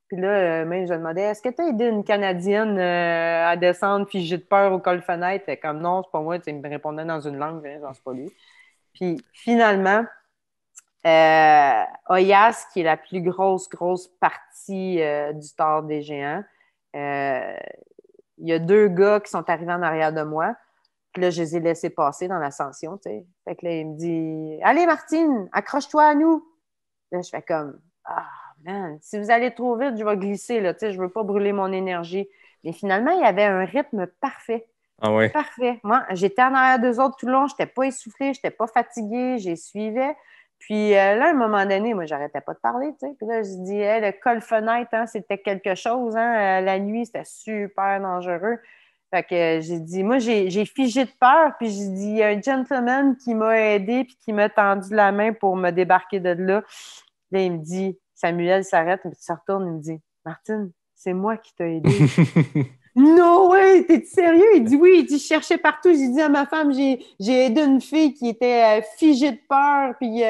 Puis là, même, je demandais, est-ce que tu as aidé une Canadienne à descendre figée de peur au col fenêtre? Elle était comme, non, c'est pas moi. Tu sais, il me répondait dans une langue, genre, c'est pas lui. Puis finalement, Oyas, qui est la plus grosse partie du Tort des Géants, euh, il y a 2 gars qui sont arrivés en arrière de moi. Puis là, je les ai laissés passer dans l'ascension, tu sais. Fait que là, il me dit, allez, Martine, accroche-toi à nous. Là, je fais comme, ah, man, si vous allez trop vite, je vais glisser, là, tu sais, je veux pas brûler mon énergie. Mais finalement, il y avait un rythme parfait. Ah ouais. Parfait. Moi, j'étais en arrière d'eux autres tout le long, je n'étais pas essoufflée, je n'étais pas fatiguée, j'y suivais. Puis là, à un moment donné, moi, j'arrêtais pas de parler, tu sais. Puis là, je dis, hey, le col-fenêtre, hein, c'était quelque chose, hein. La nuit, c'était super dangereux. Fait que j'ai dit, moi, j'ai figé de peur, puis j'ai dit, il y a un gentleman qui m'a aidé, puis qui m'a tendu la main pour me débarquer de là. Là, il me dit, Samuel s'arrête, puis il se retourne, il me dit, Martine, c'est moi qui t'ai aidé. Non, ouais, t'es sérieux? Il dit oui, il dit, je cherchais partout. J'ai dit à ma femme, j'ai aidé une fille qui était figée de peur, puis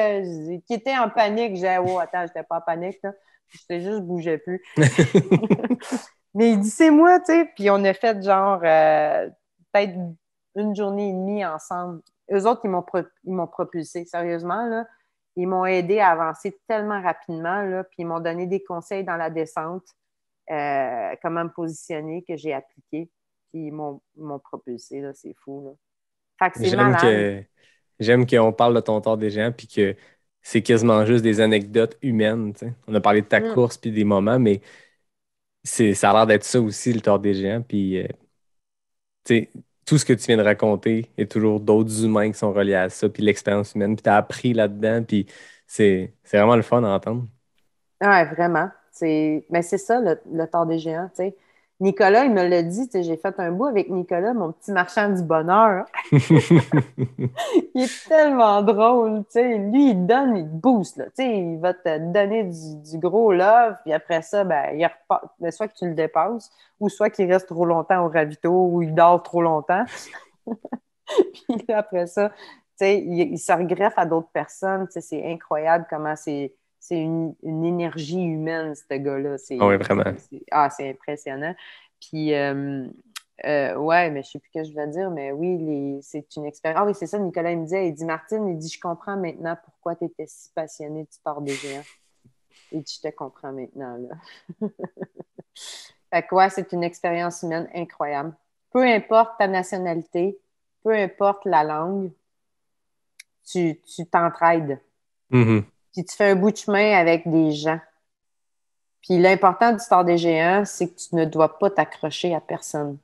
qui était en panique. J'ai dit, oh, attends, j'étais pas en panique, là. J'étais juste, je bougeais plus. Mais il dit, c'est moi, tu sais. Puis on a fait genre, peut-être une journée et demie ensemble. Eux autres, ils m'ont propulsé, sérieusement, là. Ils m'ont aidé à avancer tellement rapidement, là. Puis ils m'ont donné des conseils dans la descente. Comment me positionner que j'ai appliqué. Puis ils m'ont propulsé, là, c'est fou. Là. Fait que c'est malade. J'aime qu'on parle de ton tort des géants puis que c'est quasiment juste des anecdotes humaines. Tu sais. On a parlé de ta Mm. course puis des moments, mais ça a l'air d'être ça aussi, le tort des géants. Puis tu sais, tout ce que tu viens de raconter, il y a toujours d'autres humains qui sont reliés à ça, puis l'expérience humaine, puis tu as appris là-dedans, puis c'est vraiment le fun à entendre. Ouais, vraiment. Mais c'est ça, le tort des géants, tu sais. Nicolas, il me l'a dit, tu sais, j'ai fait un bout avec Nicolas, mon petit marchand du bonheur. Il est tellement drôle, tu sais. Lui, il donne, il te booste, là. Tu sais, il va te donner du gros love, puis après ça, ben, il repart. Ben, soit que tu le dépasses, ou soit qu'il reste trop longtemps au ravito, ou il dort trop longtemps. Puis après ça, tu sais, il se regreffe à d'autres personnes. Tu sais, c'est incroyable comment c'est une énergie humaine, ce gars-là. Ah oui, vraiment. C'est impressionnant. Puis, ouais, mais je ne sais plus ce que je veux dire, mais oui, c'est une expérience. Ah oui, c'est ça, Nicolas, il me disait, il dit, Martine, il dit, je comprends maintenant pourquoi tu étais si passionnée du sport des géants. Il dit, je te comprends maintenant, là. Fait que ouais, c'est une expérience humaine incroyable. Peu importe ta nationalité, peu importe la langue, tu t'entraides. Mhm. Puis tu fais un bout de chemin avec des gens. Puis l'important du sport des géants, c'est que tu ne dois pas t'accrocher à personne.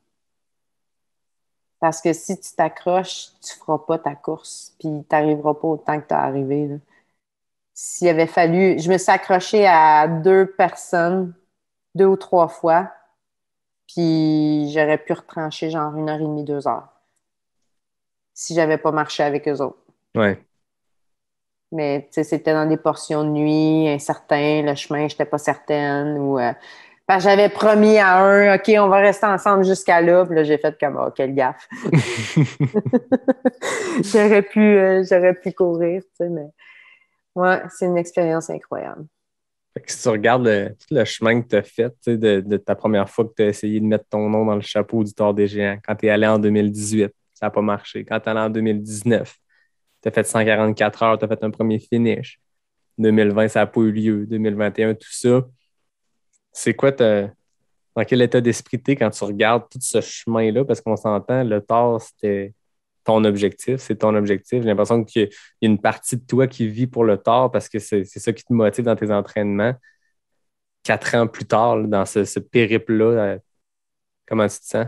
Parce que si tu t'accroches, tu ne feras pas ta course. Puis tu n'arriveras pas autant que tu as arrivé. Là. s'il avait fallu, je me suis accrochée à 2 personnes, 2 ou 3 fois, puis j'aurais pu retrancher genre 1 heure et demie, 2 heures, si j'avais pas marché avec eux autres. Ouais. Mais tu sais, c'était dans des portions de nuit, incertain, le chemin, j'étais pas certaine. Parce que j'avais promis à un, OK, on va rester ensemble jusqu'à là. Puis là, j'ai fait comme, oh, quelle gaffe. J'aurais pu courir, tu sais, mais ouais, c'est une expérience incroyable. Fait que si tu regardes tout le chemin que tu as fait, tu sais, de ta première fois que tu as essayé de mettre ton nom dans le chapeau du Tour des Géants, quand tu es allé en 2018, ça n'a pas marché. Quand tu es allé en 2019, tu as fait 144 heures, tu as fait un premier finish. 2020, ça n'a pas eu lieu. 2021, tout ça. C'est quoi dans quel état d'esprit tu es quand tu regardes tout ce chemin-là? Parce qu'on s'entend, le Tour, c'était ton objectif, c'est ton objectif. J'ai l'impression qu'il y a une partie de toi qui vit pour le Tour parce que c'est ça qui te motive dans tes entraînements. 4 ans plus tard, là, dans ce périple-là, comment tu te sens?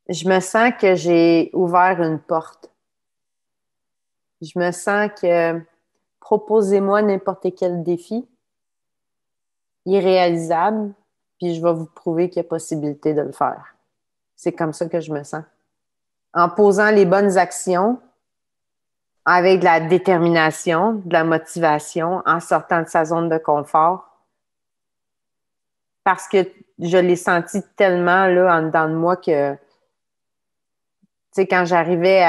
Je me sens que j'ai ouvert une porte. Je me sens que proposez-moi n'importe quel défi irréalisable, puis je vais vous prouver qu'il y a possibilité de le faire. C'est comme ça que je me sens. En posant les bonnes actions, avec de la détermination, de la motivation, en sortant de sa zone de confort, parce que je l'ai senti tellement là, en dedans de moi que, tu sais, quand j'arrivais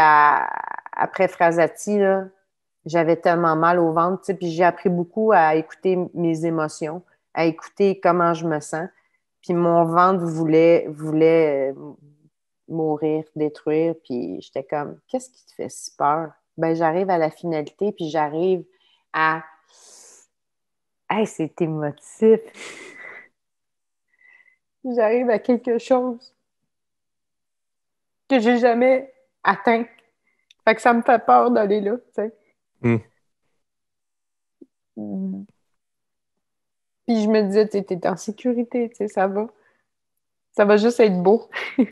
après Frasati, là, j'avais tellement mal au ventre, tu sais, puis j'ai appris beaucoup à écouter mes émotions, à écouter comment je me sens. Puis mon ventre voulait mourir, détruire, puis j'étais comme, qu'est-ce qui te fait si peur? Ben, j'arrive à la finalité, puis j'arrive à... Hey, c'est émotif! J'arrive à quelque chose que j'ai jamais atteint. Fait que ça me fait peur d'aller là, tu sais. Hmm. Puis je me disais, tu es en sécurité, tu sais, ça va. Ça va juste être beau. Tu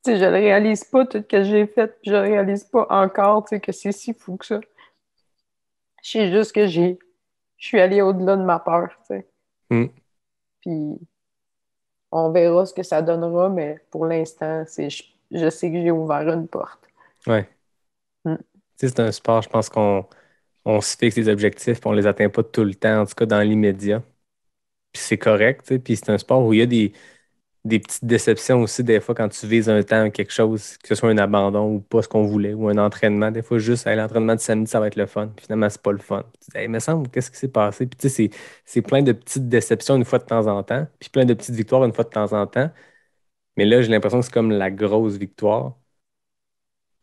sais, je le réalise pas, tout ce que j'ai fait, puis je le réalise pas encore, tu sais, que c'est si fou que ça. Je sais juste que je suis allée au-delà de ma peur, tu sais. Hmm. Puis on verra ce que ça donnera, mais pour l'instant, je sais que j'ai ouvert une porte. Ouais. Mm. Tu sais, c'est un sport, je pense qu'on se fixe des objectifs et on les atteint pas tout le temps, en tout cas dans l'immédiat. Puis c'est correct, tu sais. Puis c'est un sport où il y a des petites déceptions aussi, des fois, quand tu vises un temps, quelque chose, que ce soit un abandon ou pas ce qu'on voulait, ou un entraînement. Des fois, juste, hey, l'entraînement de samedi, ça va être le fun. Puis finalement, c'est pas le fun. Puis tu dis, hey, il me semble, qu'est-ce qui s'est passé? Puis tu sais, c'est plein de petites déceptions une fois de temps en temps, puis plein de petites victoires une fois de temps en temps. Mais là, j'ai l'impression que c'est comme la grosse victoire.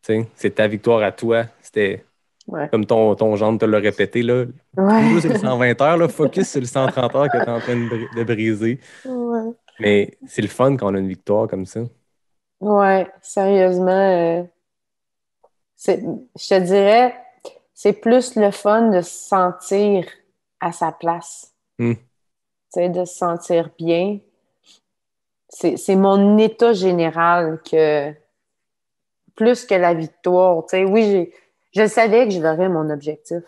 Tu sais, c'est ta victoire à toi. C'était Ouais. comme ton gendre te l'a répété, là. Ouais. Cruise, c'est le 120 heures, là. Focus sur le 130 heures que tu es en train de briser. Ouais. Mais c'est le fun quand on a une victoire comme ça. Ouais, sérieusement, je te dirais, c'est plus le fun de se sentir à sa place, Hmm. tu sais, de se sentir bien. C'est mon état général que plus que la victoire. Tu sais, oui, je savais que je l'aurais mon objectif.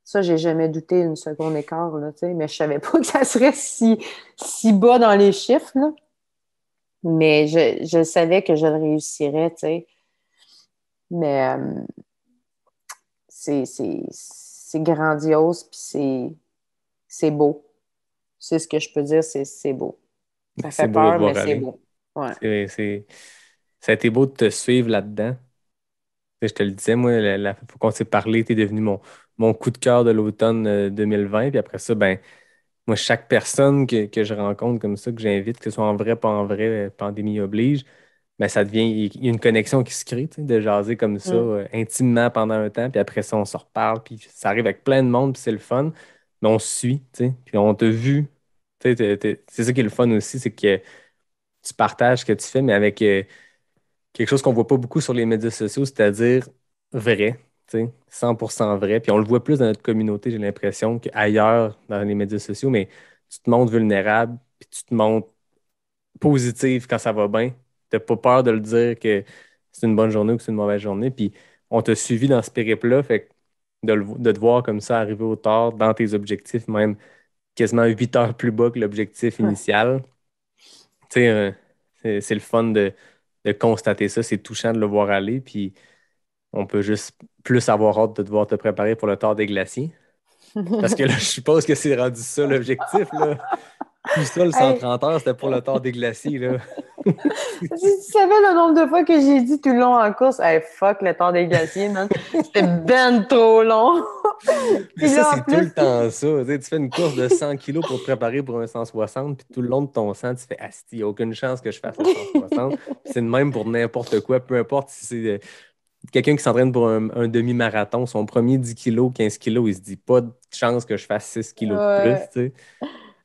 Ça, j'ai jamais douté une seconde écart, là, tu sais, mais je savais pas que ça serait si bas dans les chiffres, là. Mais je savais que je le réussirais, tu sais. Mais c'est grandiose, puis c'est beau. C'est ce que je peux dire, c'est beau. Ça C'est fait beau de te peur, mais voir c'est aller. beau. Ouais. Ça a été beau de te suivre là-dedans. Tu sais, je te le disais, moi, la fois qu'on s'est parlé, tu es devenu mon coup de cœur de l'automne 2020. Puis après ça, ben, moi, chaque personne que je rencontre comme ça, que j'invite, que ce soit en vrai, pas en vrai, pandémie oblige, ben, ça devient, il y a une connexion qui se crée, tu sais, de jaser comme ça, Mm. intimement pendant un temps. Puis après ça, on se reparle. Puis ça arrive avec plein de monde, puis c'est le fun. Mais on se suit, tu sais. Puis on t'a vu. Tu sais, c'est ça qui est le fun aussi, c'est que tu partages ce que tu fais, mais avec quelque chose qu'on voit pas beaucoup sur les médias sociaux, c'est-à-dire vrai, tu sais, 100% vrai. Puis on le voit plus dans notre communauté, j'ai l'impression, qu'ailleurs dans les médias sociaux, mais tu te montres vulnérable, puis tu te montres positif quand ça va bien. Tu n'as pas peur de le dire que c'est une bonne journée ou que c'est une mauvaise journée. Puis on t'a suivi dans ce périple-là, fait que de te voir comme ça arriver au tard dans tes objectifs, même quasiment 8 heures plus bas que l'objectif initial. Tu sais, c'est le fun de constater ça, c'est touchant de le voir aller, puis on peut juste plus avoir hâte de devoir te préparer pour le tard des glaciers. Parce que là, je suppose que c'est rendu ça l'objectif, là. Tout ça, le Hey, 130 heures, c'était pour le tard des glaciers, là. si tu savais le nombre de fois que j'ai dit tout le long en course, hey, fuck le temps des glaciers, man. C'était ben trop long. Mais Puis ça, là, en c'est tout plus, le temps ça. Tu fais une course de 100 kilos pour te préparer pour un 160, puis tout le long de ton 100, tu fais asti, il n'y a aucune chance que je fasse le 160. Puis c'est de même pour n'importe quoi, peu importe si c'est quelqu'un qui s'entraîne pour un demi-marathon, son premier 10 kilos, 15 kilos, il se dit pas de chance que je fasse 6 kilos de plus, tu sais.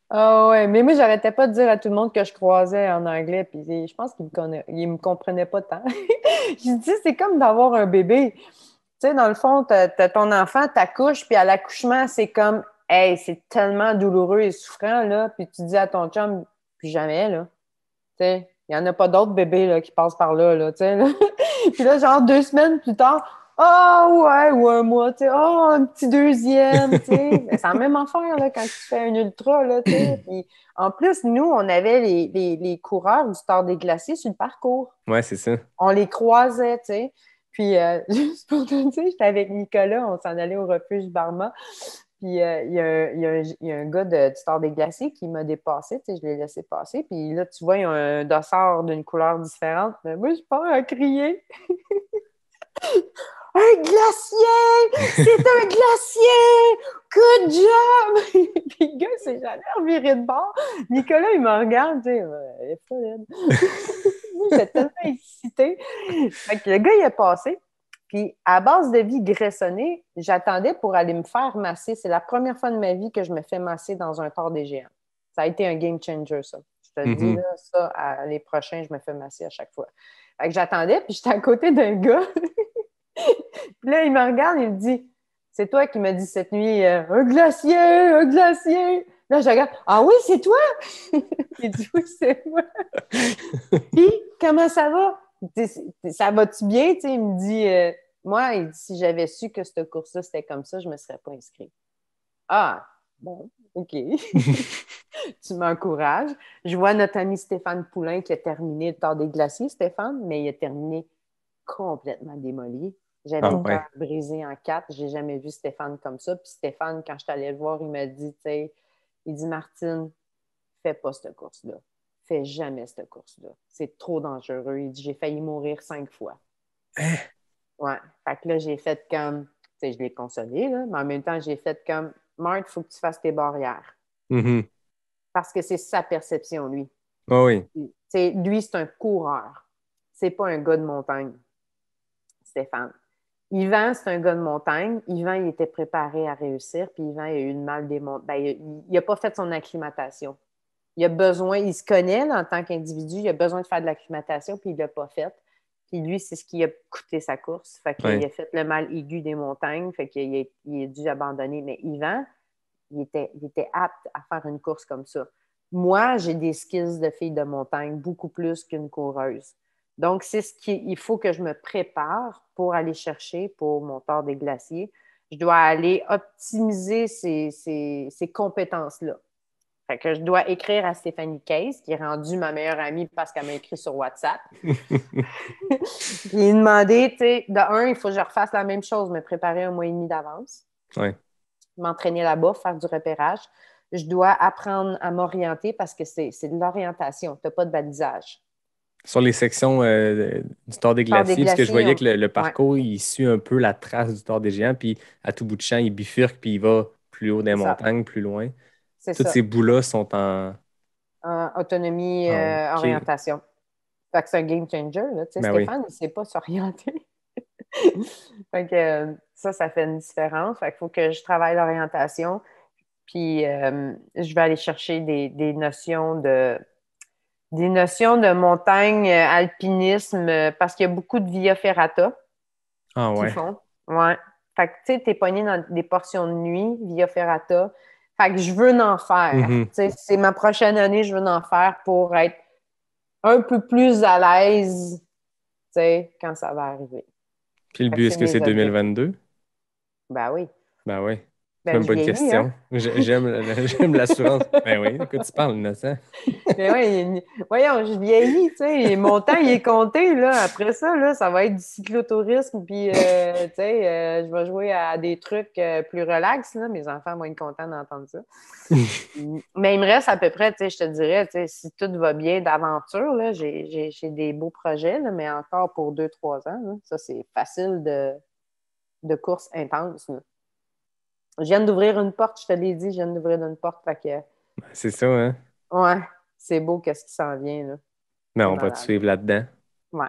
ah ouais, mais moi, j'arrêtais pas de dire à tout le monde que je croisais en anglais, puis je pense qu'ils me comprenaient pas tant. Je dis, c'est comme d'avoir un bébé. Tu sais, dans le fond, t'as ton enfant, t'accouches, puis à l'accouchement, c'est comme, hey, c'est tellement douloureux et souffrant, là, puis tu dis à ton chum, plus jamais, là. Tu sais, il n'y en a pas d'autres bébés, là, qui passent par là, là, tu sais, là. Puis là, genre 2 semaines plus tard, ah ouais, ou un mois, tu sais, oh, un petit deuxième, tu sais. Mais c'est la même affaire, là, quand tu fais un ultra, là, tu sais. Puis en plus, nous, on avait les coureurs du Stade des Glaciers sur le parcours. Ouais, c'est ça. On les croisait, tu sais. Puis, juste pour te dire, j'étais avec Nicolas, on s'en allait au refuge Barma. Puis, il y a un gars du Stade des Glaciers qui m'a dépassé, tu sais, je l'ai laissé passer. Puis là, tu vois, il y a un dossard d'une couleur différente. Mais moi, je pars à crier. Un glacier! C'est un glacier! Good job! Puis le gars s'est jamais reviré de bord. Nicolas, il me regarde, tu sais, elle est folle. Moi, j'étais tellement excitée. Fait que le gars, il est passé. Puis, à base de vie graissonnée, j'attendais pour aller me faire masser. C'est la première fois de ma vie que je me fais masser dans un tort des géants. Ça a été un game changer, ça. Je te le dis, là, ça, les prochains, je me fais masser à chaque fois. Fait que j'attendais, puis j'étais à côté d'un gars. Puis là, il me regarde, il me dit, c'est toi qui m'as dit cette nuit, un glacier, un glacier. Là, je regarde, ah oui, c'est toi? Il dit, oui, c'est moi. Puis, comment ça va? Ça va-tu bien? Tu sais, il me dit, moi, il dit, si j'avais su que cette course-là, c'était comme ça, je ne me serais pas inscrit. Ah, bon, OK. Tu m'encourages. Je vois notre ami Stéphane Poulain qui a terminé le Tour des Glaciers, Stéphane, mais il a terminé complètement démoli. J'avais le cœur brisé en 4. J'ai jamais vu Stéphane comme ça. Puis Stéphane, quand je suis allée le voir, il m'a dit, tu sais, il dit, Martine, fais pas cette course-là. Fais jamais cette course-là. C'est trop dangereux. Il dit, j'ai failli mourir 5 fois. Ouais. Fait que là, j'ai fait comme, tu sais, je l'ai consolé, là, mais en même temps, j'ai fait comme, Marc, il faut que tu fasses tes barrières. Parce que c'est sa perception, lui. Oh oui. Lui, c'est un coureur. C'est pas un gars de montagne, Stéphane. Yvan, c'est un gars de montagne. Yvan, il était préparé à réussir, puis Yvan, il a eu une mal des montagnes. Ben, il n'a pas fait son acclimatation. Il a besoin, il se connaît là, en tant qu'individu, il a besoin de faire de l'acclimatation, puis il ne l'a pas fait. Puis lui, c'est ce qui a coûté sa course. Fait qu'il a fait le mal aigu des montagnes, fait qu'il a dû abandonner. Mais Yvan, il était apte à faire une course comme ça. Moi, j'ai des skills de fille de montagne, beaucoup plus qu'une coureuse. Donc, c'est ce qu'il faut que je me prépare pour aller chercher pour mon Tour des Glaciers. Je dois aller optimiser ces compétences-là. Fait que je dois écrire à Stéphanie Case, qui est rendue ma meilleure amie parce qu'elle m'a écrit sur WhatsApp. Puis il demander, tu sais, de un, il faut que je refasse la même chose, me préparer un mois et demi d'avance. Ouais. M'entraîner là-bas, faire du repérage. Je dois apprendre à m'orienter parce que c'est de l'orientation. Tu n'as pas de balisage. Sur les sections du Tour des Glaciers, parce que je voyais que le parcours, il suit un peu la trace du Tour des Géants, puis à tout bout de champ, il bifurque, puis il va plus haut des montagnes, plus loin. Toutes ces bouts-là sont en autonomie, orientation. Fait que c'est un game changer. Là. Stéphane, il ne sait pas s'orienter. Fait que ça fait une différence. Fait qu'il faut que je travaille l'orientation. Puis je vais aller chercher des notions de montagne, alpinisme, parce qu'il y a beaucoup de via ferrata qui font. Ouais. Fait que tu sais, t'es pogné dans des portions de nuit, via ferrata. Fait que je veux en faire. C'est ma prochaine année, je veux en faire pour être un peu plus à l'aise quand ça va arriver. Puis le but, est-ce que c'est 2022? Ben oui. Ben oui. C'est Ben même je pas une vieillis, hein? question. J'aime l'assurance. Ben oui, de quoi tu parles, innocent? Mais oui, voyons, je vieillis, tu sais, mon temps, il est compté, là. Après ça, là, ça va être du cyclotourisme, puis, tu sais, je vais jouer à des trucs plus relax, là. Mes enfants vont être contents d'entendre ça. Mais il me reste à peu près, tu sais, je te dirais, tu sais, si tout va bien d'aventure, là, j'ai des beaux projets, là, mais encore pour 2, 3 ans, là. Ça, c'est facile de course intense, là. Je viens d'ouvrir une porte, je te l'ai dit, je viens d'ouvrir une porte, fait que, C'est ça, hein? ouais, c'est beau, qu'est-ce qui s'en vient, là. Mais C'est on va te malade. suivre là-dedans. Ouais.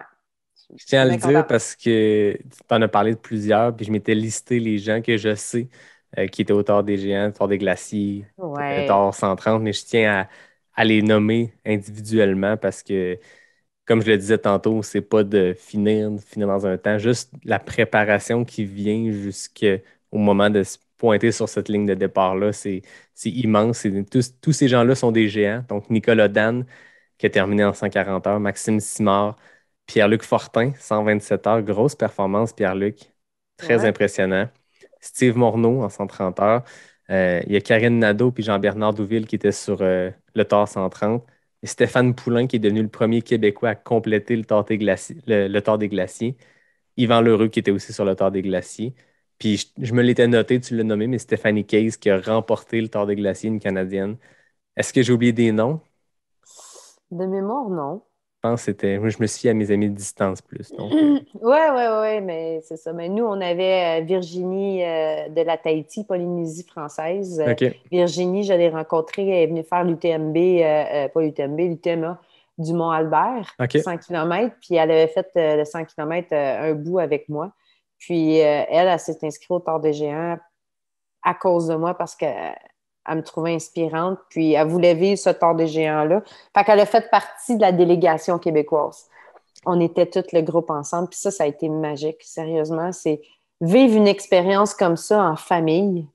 Je tiens Je à suis le bien dire contente. parce que tu en as parlé de plusieurs, puis je m'étais listé les gens que je sais qui étaient au Tort des Géants, Tort des Glaciers, Ouais. Tort 130, mais je tiens à les nommer individuellement parce que, comme je le disais tantôt, c'est pas de finir dans un temps, juste la préparation qui vient jusqu'au moment de se pointer sur cette ligne de départ-là, c'est immense. Tous ces gens-là sont des géants. Donc, Nicolas Dan, qui a terminé en 140 heures, Maxime Simard, Pierre-Luc Fortin, 127 heures, grosse performance, Pierre-Luc, très Ouais. impressionnant. Steve Morneau en 130 heures. Il y a Karine Nadeau puis Jean-Bernard Douville qui étaient sur le Tort 130. Et Stéphane Poulain qui est devenu le premier Québécois à compléter le Tort des Glaciers. Yvan Lheureux qui était aussi sur le Tort des Glaciers. Puis je me l'étais noté, tu l'as nommé, mais Stéphanie Case qui a remporté le Tort des Glaciers, une Canadienne. Est-ce que j'ai oublié des noms? De mémoire, non. Je pense que c'était. Moi, je me suis fié à mes amis de distance plus. Donc, Ouais, mais c'est ça. Mais nous, on avait Virginie de la Tahiti, Polynésie française. OK. Virginie, je l'ai rencontrée, elle est venue faire l'UTMB, pas l'UTMB, l'UTMA du Mont-Albert, OK. 100 km, puis elle avait fait le 100 km un bout avec moi. Puis elle s'est inscrite au Tort des Géants à cause de moi parce qu'elle me trouvait inspirante, puis elle voulait vivre ce Tort des Géants-là. Fait qu'elle a fait partie de la délégation québécoise. On était tout le groupe ensemble, puis ça a été magique, sérieusement. C'est vivre une expérience comme ça en famille,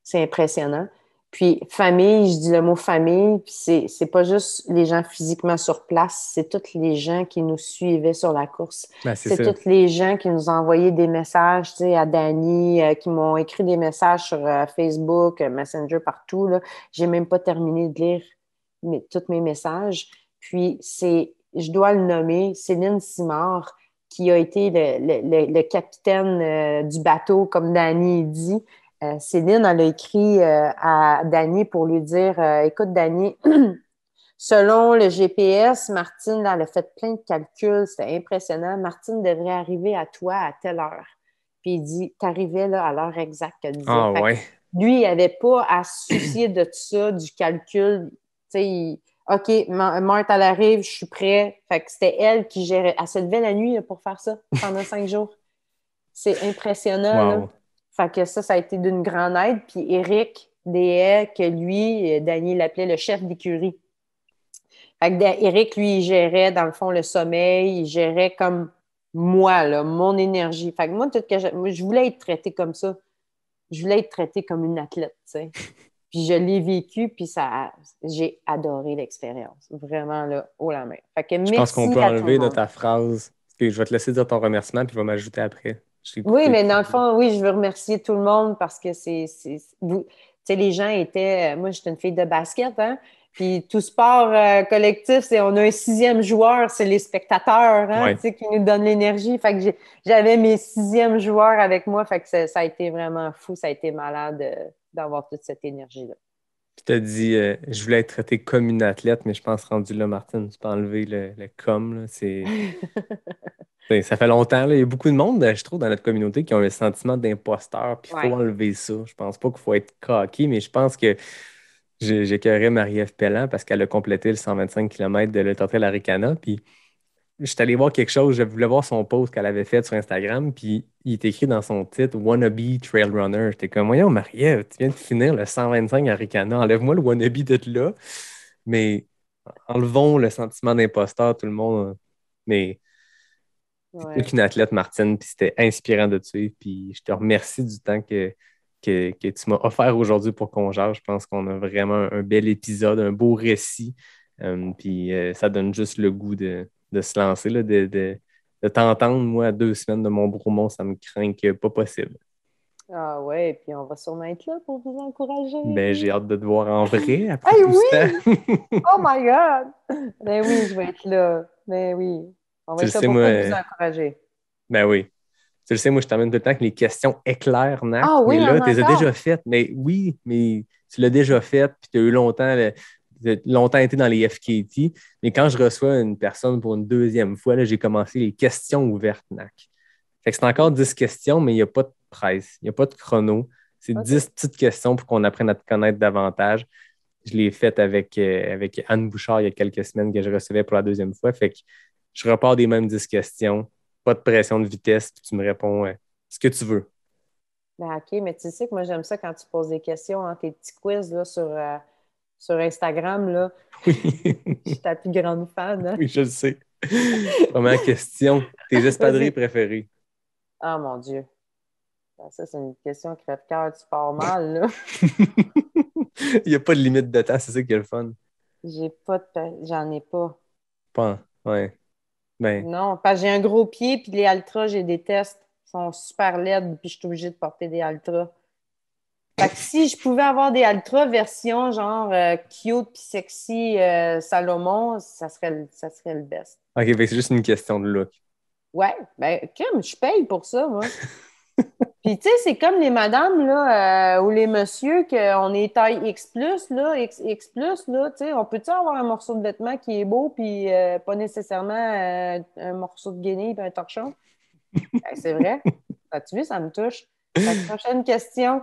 c'est impressionnant. Puis famille, je dis le mot famille, puis c'est pas juste les gens physiquement sur place, c'est tous les gens qui nous suivaient sur la course. Ben, c'est C'est ça. tous les gens qui nous ont envoyé des messages, tu sais, à Dani, qui m'ont écrit des messages sur Facebook, Messenger, partout, là. J'ai même pas terminé de lire tous mes messages. Puis je dois le nommer, Céline Simard, qui a été le capitaine du bateau, comme Dani dit. Céline, elle a écrit à Dani pour lui dire écoute, Dani, selon le GPS, Martine, là, elle a fait plein de calculs, c'était impressionnant. Martine devrait arriver à toi à telle heure. Puis il dit t'arrivais là à l'heure exacte qu'elle disait. Ah Fait que ouais. lui, il n'avait pas à se soucier de tout ça, du calcul. Tu sais, OK, Marthe, elle arrive, je suis prêt. Fait que c'était elle qui gérait. Elle se levait la nuit là, pour faire ça pendant 5 jours. C'est impressionnant, là. Wow. Fait que ça a été d'une grande aide. Puis Éric Deshaies, que lui, Daniel l'appelait le chef d'écurie. Fait que Éric, lui, il gérait, dans le fond, le sommeil, il gérait comme moi, là, mon énergie. Fait que moi, je voulais être traitée comme ça. Je voulais être traitée comme une athlète, tu sais. Puis je l'ai vécu, puis j'ai adoré l'expérience. Vraiment, là, haut la main. Fait que Je pense qu'on merci peut à tout le enlever de monde. ta phrase. Je vais te laisser dire ton remerciement, puis je vais m'ajouter après. Je t'ai Oui, coupé. mais dans le fond, oui, je veux remercier tout le monde parce que tu sais, les gens étaient, moi, j'étais une fille de basket, hein, puis tout sport collectif, on a un sixième joueur, c'est les spectateurs, hein, tu Ouais. sais, qui nous donnent l'énergie. Fait que j'avais mes sixièmes joueurs avec moi, fait que ça a été vraiment fou, ça a été malade d'avoir toute cette énergie-là. Tu t'as dit, je voulais être traité comme une athlète, mais je pense rendu là, Martine, tu peux enlever le comme. Là, ça fait longtemps. Là, il y a beaucoup de monde, je trouve, dans notre communauté qui ont le sentiment d'imposteur, puis il faut Ouais. enlever ça. Je pense pas qu'il faut être cocky, mais je pense que j'écœurais Marie-Ève Pellan parce qu'elle a complété le 125 km de l'Ultra Laricana, puis je suis allé voir quelque chose, je voulais voir son post qu'elle avait fait sur Instagram, puis il est écrit dans son titre Wannabe Trail Runner. J'étais comme, voyons, Marie-Ève, tu viens de finir le 125 Aricana, enlève-moi le wannabe de là. Mais enlevons le sentiment d'imposteur, tout le monde. Mais c'est plus Ouais. qu'une athlète, Martine, puis c'était inspirant de te suivre, puis je te remercie du temps que tu m'as offert aujourd'hui pour qu'on jase. Je pense qu'on a vraiment un bel épisode, un beau récit, puis ça donne juste le goût de se lancer, là, de t'entendre, moi, à 2 semaines de mon Bromont, ça me craint que pas possible. Ah ouais, puis on va sûrement être là pour vous encourager. Ben, j'ai hâte de te voir en vrai après Hey, tout oui! ça. Oh my God! Ben oui, je vais être là. Ben oui. On va Tu le être là sais, pour moi, tout vous encourager. ben oui. Tu le sais, moi, je t'amène tout le temps avec les questions éclairs, NAC. Ah Mais oui, là, on tu les as encore? déjà faites. Mais oui, mais tu l'as déjà fait, puis tu as eu longtemps, longtemps été dans les FKT. Mais quand je reçois une personne pour une deuxième fois, là, j'ai commencé les questions ouvertes, NAC. Fait que c'est encore 10 questions, mais il n'y a pas de presse, il n'y a pas de chrono. C'est OK. 10 petites questions pour qu'on apprenne à te connaître davantage. Je l'ai faite avec Anne Bouchard il y a quelques semaines que je recevais pour la deuxième fois. Fait que je repars des mêmes 10 questions, pas de pression de vitesse, puis tu me réponds ce que tu veux. Ben, OK, mais tu sais que moi, j'aime ça quand tu poses des questions, hein, tes petits quiz là, sur Instagram. Là. Oui, Je suis ta plus grande fan. Hein? oui, je le sais. Première question, tes espadrilles Vas-y. préférées? Ah, mon Dieu. Ben, ça, c'est une question crève-cœur, tu pars mal. Là. Il n'y a pas de limite de temps, c'est ça qui est le fun. J'ai pas J'en ai pas. Pas, ouais. Ben, Non, parce que j'ai un gros pied, puis les Altras, j'ai des tests. Ils sont super laides, puis je suis obligée de porter des Altras. Fait que si je pouvais avoir des Altras version genre cute puis sexy Salomon, ça serait le best. OK, ben, c'est juste une question de look. Ouais, ben, crème, je paye pour ça, moi. Puis, tu sais, c'est comme les madames, là, ou les messieurs, qu'on est taille X+, là, X+, là, tu sais, on peut-tu avoir un morceau de vêtement qui est beau, puis pas nécessairement un morceau de guenille puis un torchon? Ben, c'est vrai. As-tu vu, ça me touche. Fait que prochaine question.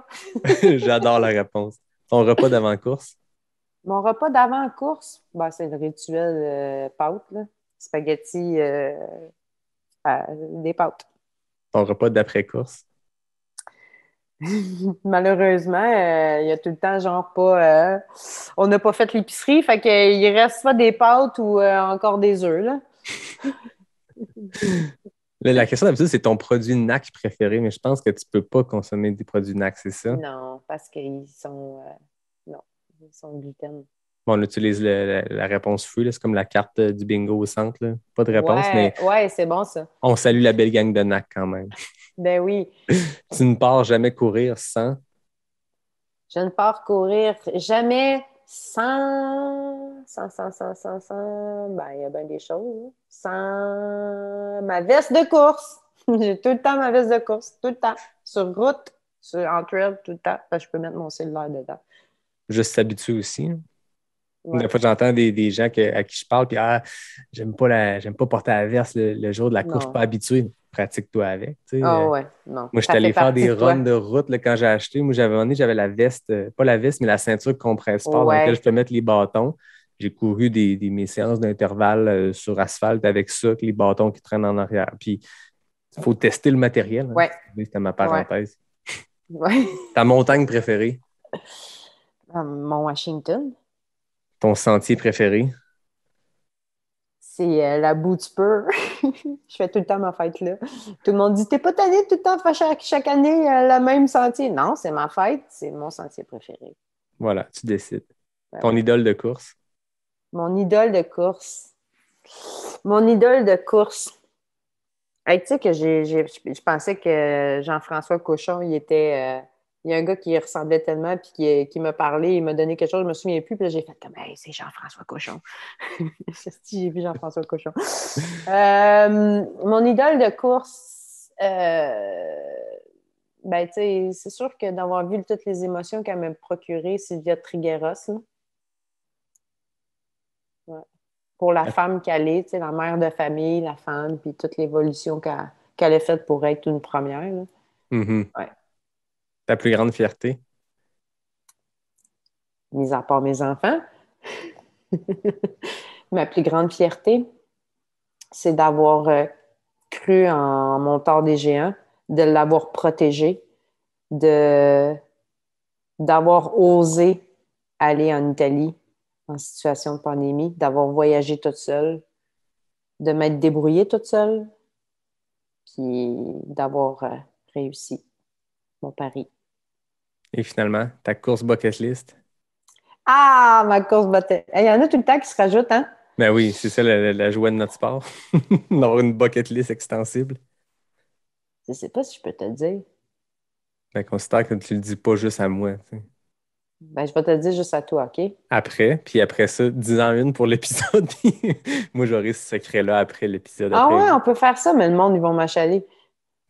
J'adore la réponse. Ton repas d'avant-course? Mon repas d'avant-course, ben, c'est le rituel pâtes, là. Spaghetti, des pâtes. Ton repas d'après-course? Malheureusement, il y a tout le temps, genre, pas. On n'a pas fait l'épicerie, fait qu'il reste soit des pâtes ou encore des œufs, là. Là, la question d'habitude, c'est ton produit NAC préféré, mais je pense que tu ne peux pas consommer des produits NAC, c'est ça? Non, parce qu'ils sont. Non, ils sont gluten. Bon, on utilise la réponse fou, là. C'est comme la carte du bingo au centre, là. Pas de réponse, mais Ouais, ouais, c'est bon, ça. on salue la belle gang de NAC quand même. Ben oui. Tu ne pars jamais courir sans. Je ne pars courir jamais sans. Ben, il y a bien des choses. Hein. Sans ma veste de course. J'ai tout le temps ma veste de course. Tout le temps. Sur route, en trail, tout le temps. Fait que je peux mettre mon cellulaire dedans. Juste s'habituer aussi, hein. Ouais. Des fois, j'entends des gens à qui je parle, puis j'aime pas porter la veste le jour de la course, je suis Non. pas habitué. Pratique-toi avec. Tu sais. Ah ouais, non. Moi, j'étais Ça fait allé faire partie des de runs toi. de route là, quand j'ai acheté. Moi, j'avais un moment donné, j'avais la veste, pas la veste, mais la ceinture compresse sport dans laquelle je Ouais. peux mettre les bâtons. J'ai couru mes séances d'intervalle sur asphalte avec ça, avec les bâtons qui traînent en arrière. Puis, il faut tester le matériel. Hein. Ouais. C'était ma Ouais. parenthèse. Ouais. Ta montagne préférée? Mon Washington, Ton sentier préféré? c'est la boue du peur. Je fais tout le temps ma fête là. Tout le monde dit, t'es pas tanné tout le temps faire chaque année le même sentier. Non, c'est ma fête, c'est mon sentier préféré. Voilà, tu décides. Ben Ton ouais. idole de course? Mon idole de course. Mon idole de course. Hey, tu sais que je pensais que Jean-François Cochon, il y a un gars qui y ressemblait tellement, puis qui m'a parlé, il m'a donné quelque chose, je me souviens plus, puis là, j'ai fait comme, hey, c'est Jean-François Cochon. J'ai vu Jean-François Cochon. Mon idole de course, ben, tu sais, c'est sûr que d'avoir vu toutes les émotions qu'elle m'a procurées, Sylvia Trigueros, là. Ouais. Pour la femme qu'elle est, tu sais, la mère de famille, la femme, puis toute l'évolution qu'elle a faite pour être une première. Là. Mhm. Ouais. Ta plus grande fierté? Mis à part mes enfants. Ma plus grande fierté, c'est d'avoir cru en mon tort des géants, de l'avoir protégé, de, d'avoir osé aller en Italie en situation de pandémie, d'avoir voyagé toute seule, de m'être débrouillée toute seule, puis d'avoir réussi mon pari. Et finalement, ta course bucket list? Ah, ma course botette. Il y en a tout le temps qui se rajoutent, hein? Ben oui, c'est ça la joie de notre sport. D'avoir une bucket list extensible. Je ne sais pas si je peux te le dire. Ben, considère que tu le dis pas juste à moi. Tu sais. Ben, je vais te le dire juste à toi, OK? Après ça, dis-en une pour l'épisode. Puis moi, j'aurai ce secret-là après l'épisode. Ah Après, ouais, on peut faire ça, mais le monde, ils vont m'achaler.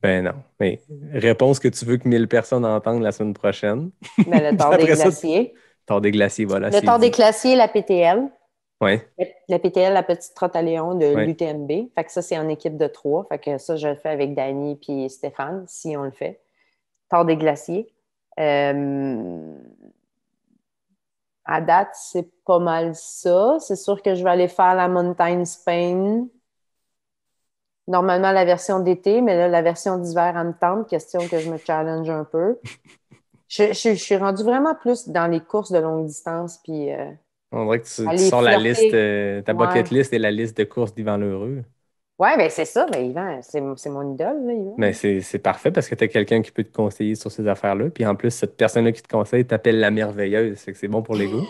ben non. Mais réponse que tu veux que 1000 personnes entendent la semaine prochaine. Mais le Puis tort des après ça, glaciers. tord des glaciers, voilà, Le c'est tort des dit. glaciers, la PTL. Ouais. La PTL, la petite trotte à Léon de Ouais. l'UTMB. Fait que ça, c'est en équipe de 3. Fait que ça, je le fais avec Dany puis Stéphane, si on le fait. Tort des glaciers. À date, c'est pas mal ça. C'est sûr que je vais aller faire la Mountain Spain. Normalement, la version d'été, mais là, la version d'hiver, elle me tente. Question que je me challenge un peu. Je suis rendue vraiment plus dans les courses de longue distance, puis On dirait que tu aller sors la flirter. liste, ta Ouais. bucket list et la liste de courses d'Yvan Lheureux. Ouais, ben c'est ça. Ben, Yvan, c'est mon idole, là, Yvan. Mais c'est parfait parce que tu as quelqu'un qui peut te conseiller sur ces affaires-là. Puis en plus, cette personne-là qui te conseille t'appelle la merveilleuse. Fait que c'est bon pour l'ego.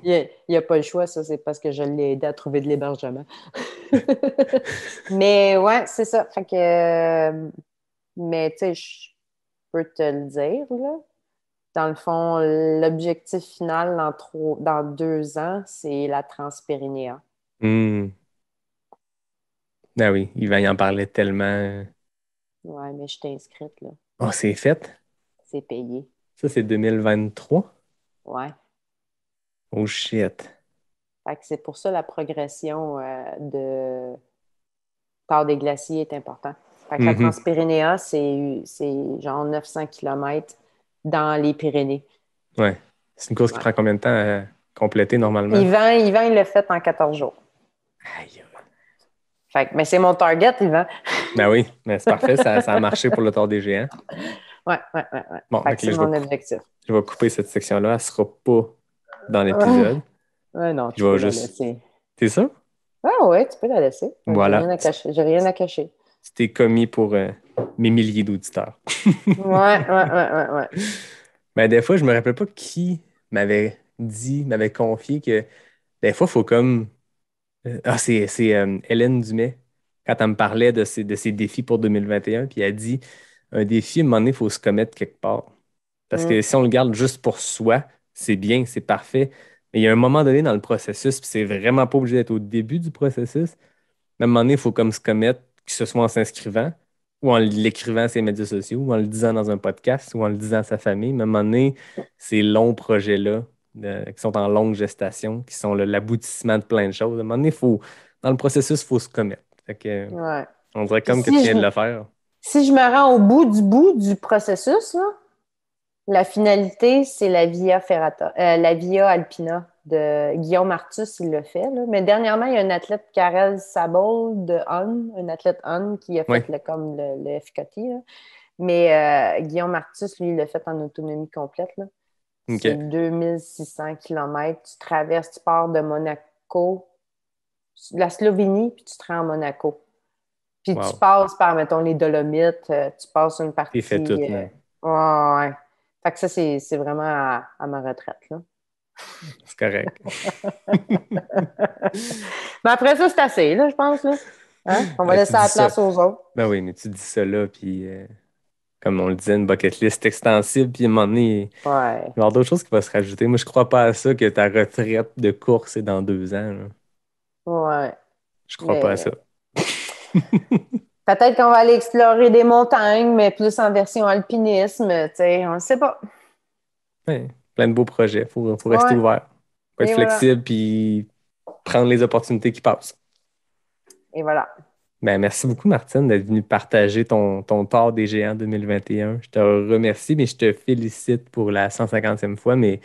Il n'y a pas le choix, ça, c'est parce que je l'ai aidé à trouver de l'hébergement. Mais ouais, c'est ça. Fait que, mais tu sais, je peux te le dire, là. Dans le fond, l'objectif final dans 2 ans, c'est la Transpyrénéa. Hmm. Ah oui, Yvan il en parlait tellement. Ouais, mais je t'ai inscrite, là. Oh, c'est fait. C'est payé. Ça, c'est 2023. Ouais. Oh shit. Fait que c'est pour ça la progression de Tort des glaciers est important. Fait que la Mhm. Transpyrénéa, c'est genre 900 km dans les Pyrénées. Ouais. C'est une course qui Ouais. prend combien de temps à compléter normalement? Yvan, il l'a fait en 14 jours. Aïe. Fait que, mais c'est mon target, Yvan. Ben oui, mais c'est parfait. Ça a marché pour le Tort des Géants. Ouais. Bon, Fait donc que là, c'est mon objectif. je vais couper cette section-là. Elle ne sera pas dans l'épisode. Ouais, non, Je tu peux vais la juste. laisser. C'est ça? Ah ouais, tu peux la laisser. J'ai Voilà. rien à cacher. J'ai rien à cacher. C'était commis pour mes milliers d'auditeurs. Ouais. Mais des fois, je me rappelle pas qui m'avait confié que des fois, il faut comme. C'est Hélène Dumais, quand elle me parlait de ses défis pour 2021, puis elle dit un défi, à un moment donné, il faut se commettre quelque part. Parce que si on le garde juste pour soi, c'est bien, c'est parfait. Mais il y a un moment donné dans le processus, puis c'est vraiment pas obligé d'être au début du processus. Mais à un moment donné, il faut comme se commettre, que ce soit en s'inscrivant, ou en l'écrivant sur les médias sociaux, ou en le disant dans un podcast, ou en le disant à sa famille. Mais à un moment donné, ces longs projets-là, qui sont en longue gestation, qui sont l'aboutissement de plein de choses, à un moment donné, dans le processus, il faut se commettre. Fait que, Ouais. on dirait Puis comme que tu viens de le faire. si je me rends au bout du processus, là, la finalité, c'est la Via Ferrata, la Via Alpina de Guillaume Artus, il l'a fait. Là. Mais dernièrement, il y a un athlète, Karel Sabol de Han, un athlète Han qui a Oui. fait comme le FKT. Là. Mais Guillaume Artus, lui, il l'a fait en autonomie complète. Là. OK. C'est 2600 km. Tu traverses, tu pars de Monaco, de la Slovénie, puis tu te rends à Monaco. Puis Wow. tu passes par, mettons, les Dolomites, tu passes une partie. T'es fait tout, là. Ouais. Fait que ça, c'est vraiment à ma retraite, là. C'est correct. Mais après ça, c'est assez, là, je pense, là. Hein? On va Ben, laisser tu la dis place ça. aux autres. Ben oui, mais tu dis ça là, puis comme on le disait, une bucket list extensible, puis à un moment donné, il Ouais. va y avoir d'autres choses qui vont se rajouter. Moi, je crois pas à ça que ta retraite de course est dans 2 ans. Là. Ouais. Je crois pas à ça. Peut-être qu'on va aller explorer des montagnes, mais plus en version alpinisme, tu sais, on ne sait pas. Ouais, plein de beaux projets. Faut rester Ouais. ouvert. Faut être Et voilà. flexible, puis prendre les opportunités qui passent. Et voilà. Ben, merci beaucoup, Martine, d'être venue partager ton Tort des Géants 2021. Je te remercie, mais je te félicite pour la 150e fois, mais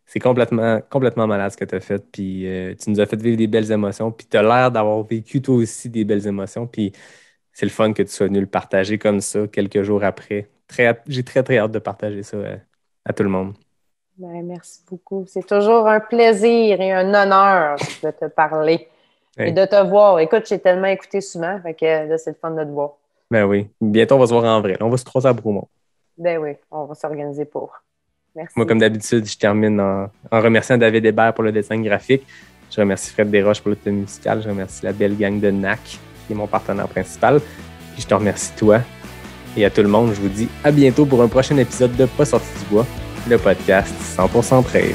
c'est complètement malade ce que tu as fait. Puis tu nous as fait vivre des belles émotions, puis tu as l'air d'avoir vécu toi aussi des belles émotions. Puis c'est le fun que tu sois venu le partager comme ça quelques jours après. J'ai très, très hâte de partager ça à tout le monde. Ben, merci beaucoup. C'est toujours un plaisir et un honneur de te parler et de te voir. Écoute, j'ai tellement écouté souvent, fait que là, c'est le fun de te voir. Ben oui. Bientôt, on va se voir en vrai. On va se croiser à Bromont. Ben oui, on va s'organiser pour. Merci. Moi, comme d'habitude, je termine en remerciant David Hébert pour le dessin graphique. Je remercie Fred Desroches pour le thème musical. Je remercie la belle gang de NAC, qui est mon partenaire principal. Puis je te remercie toi Et à tout le monde, je vous dis à bientôt pour un prochain épisode de Pas sorti du bois, le podcast 100% trail.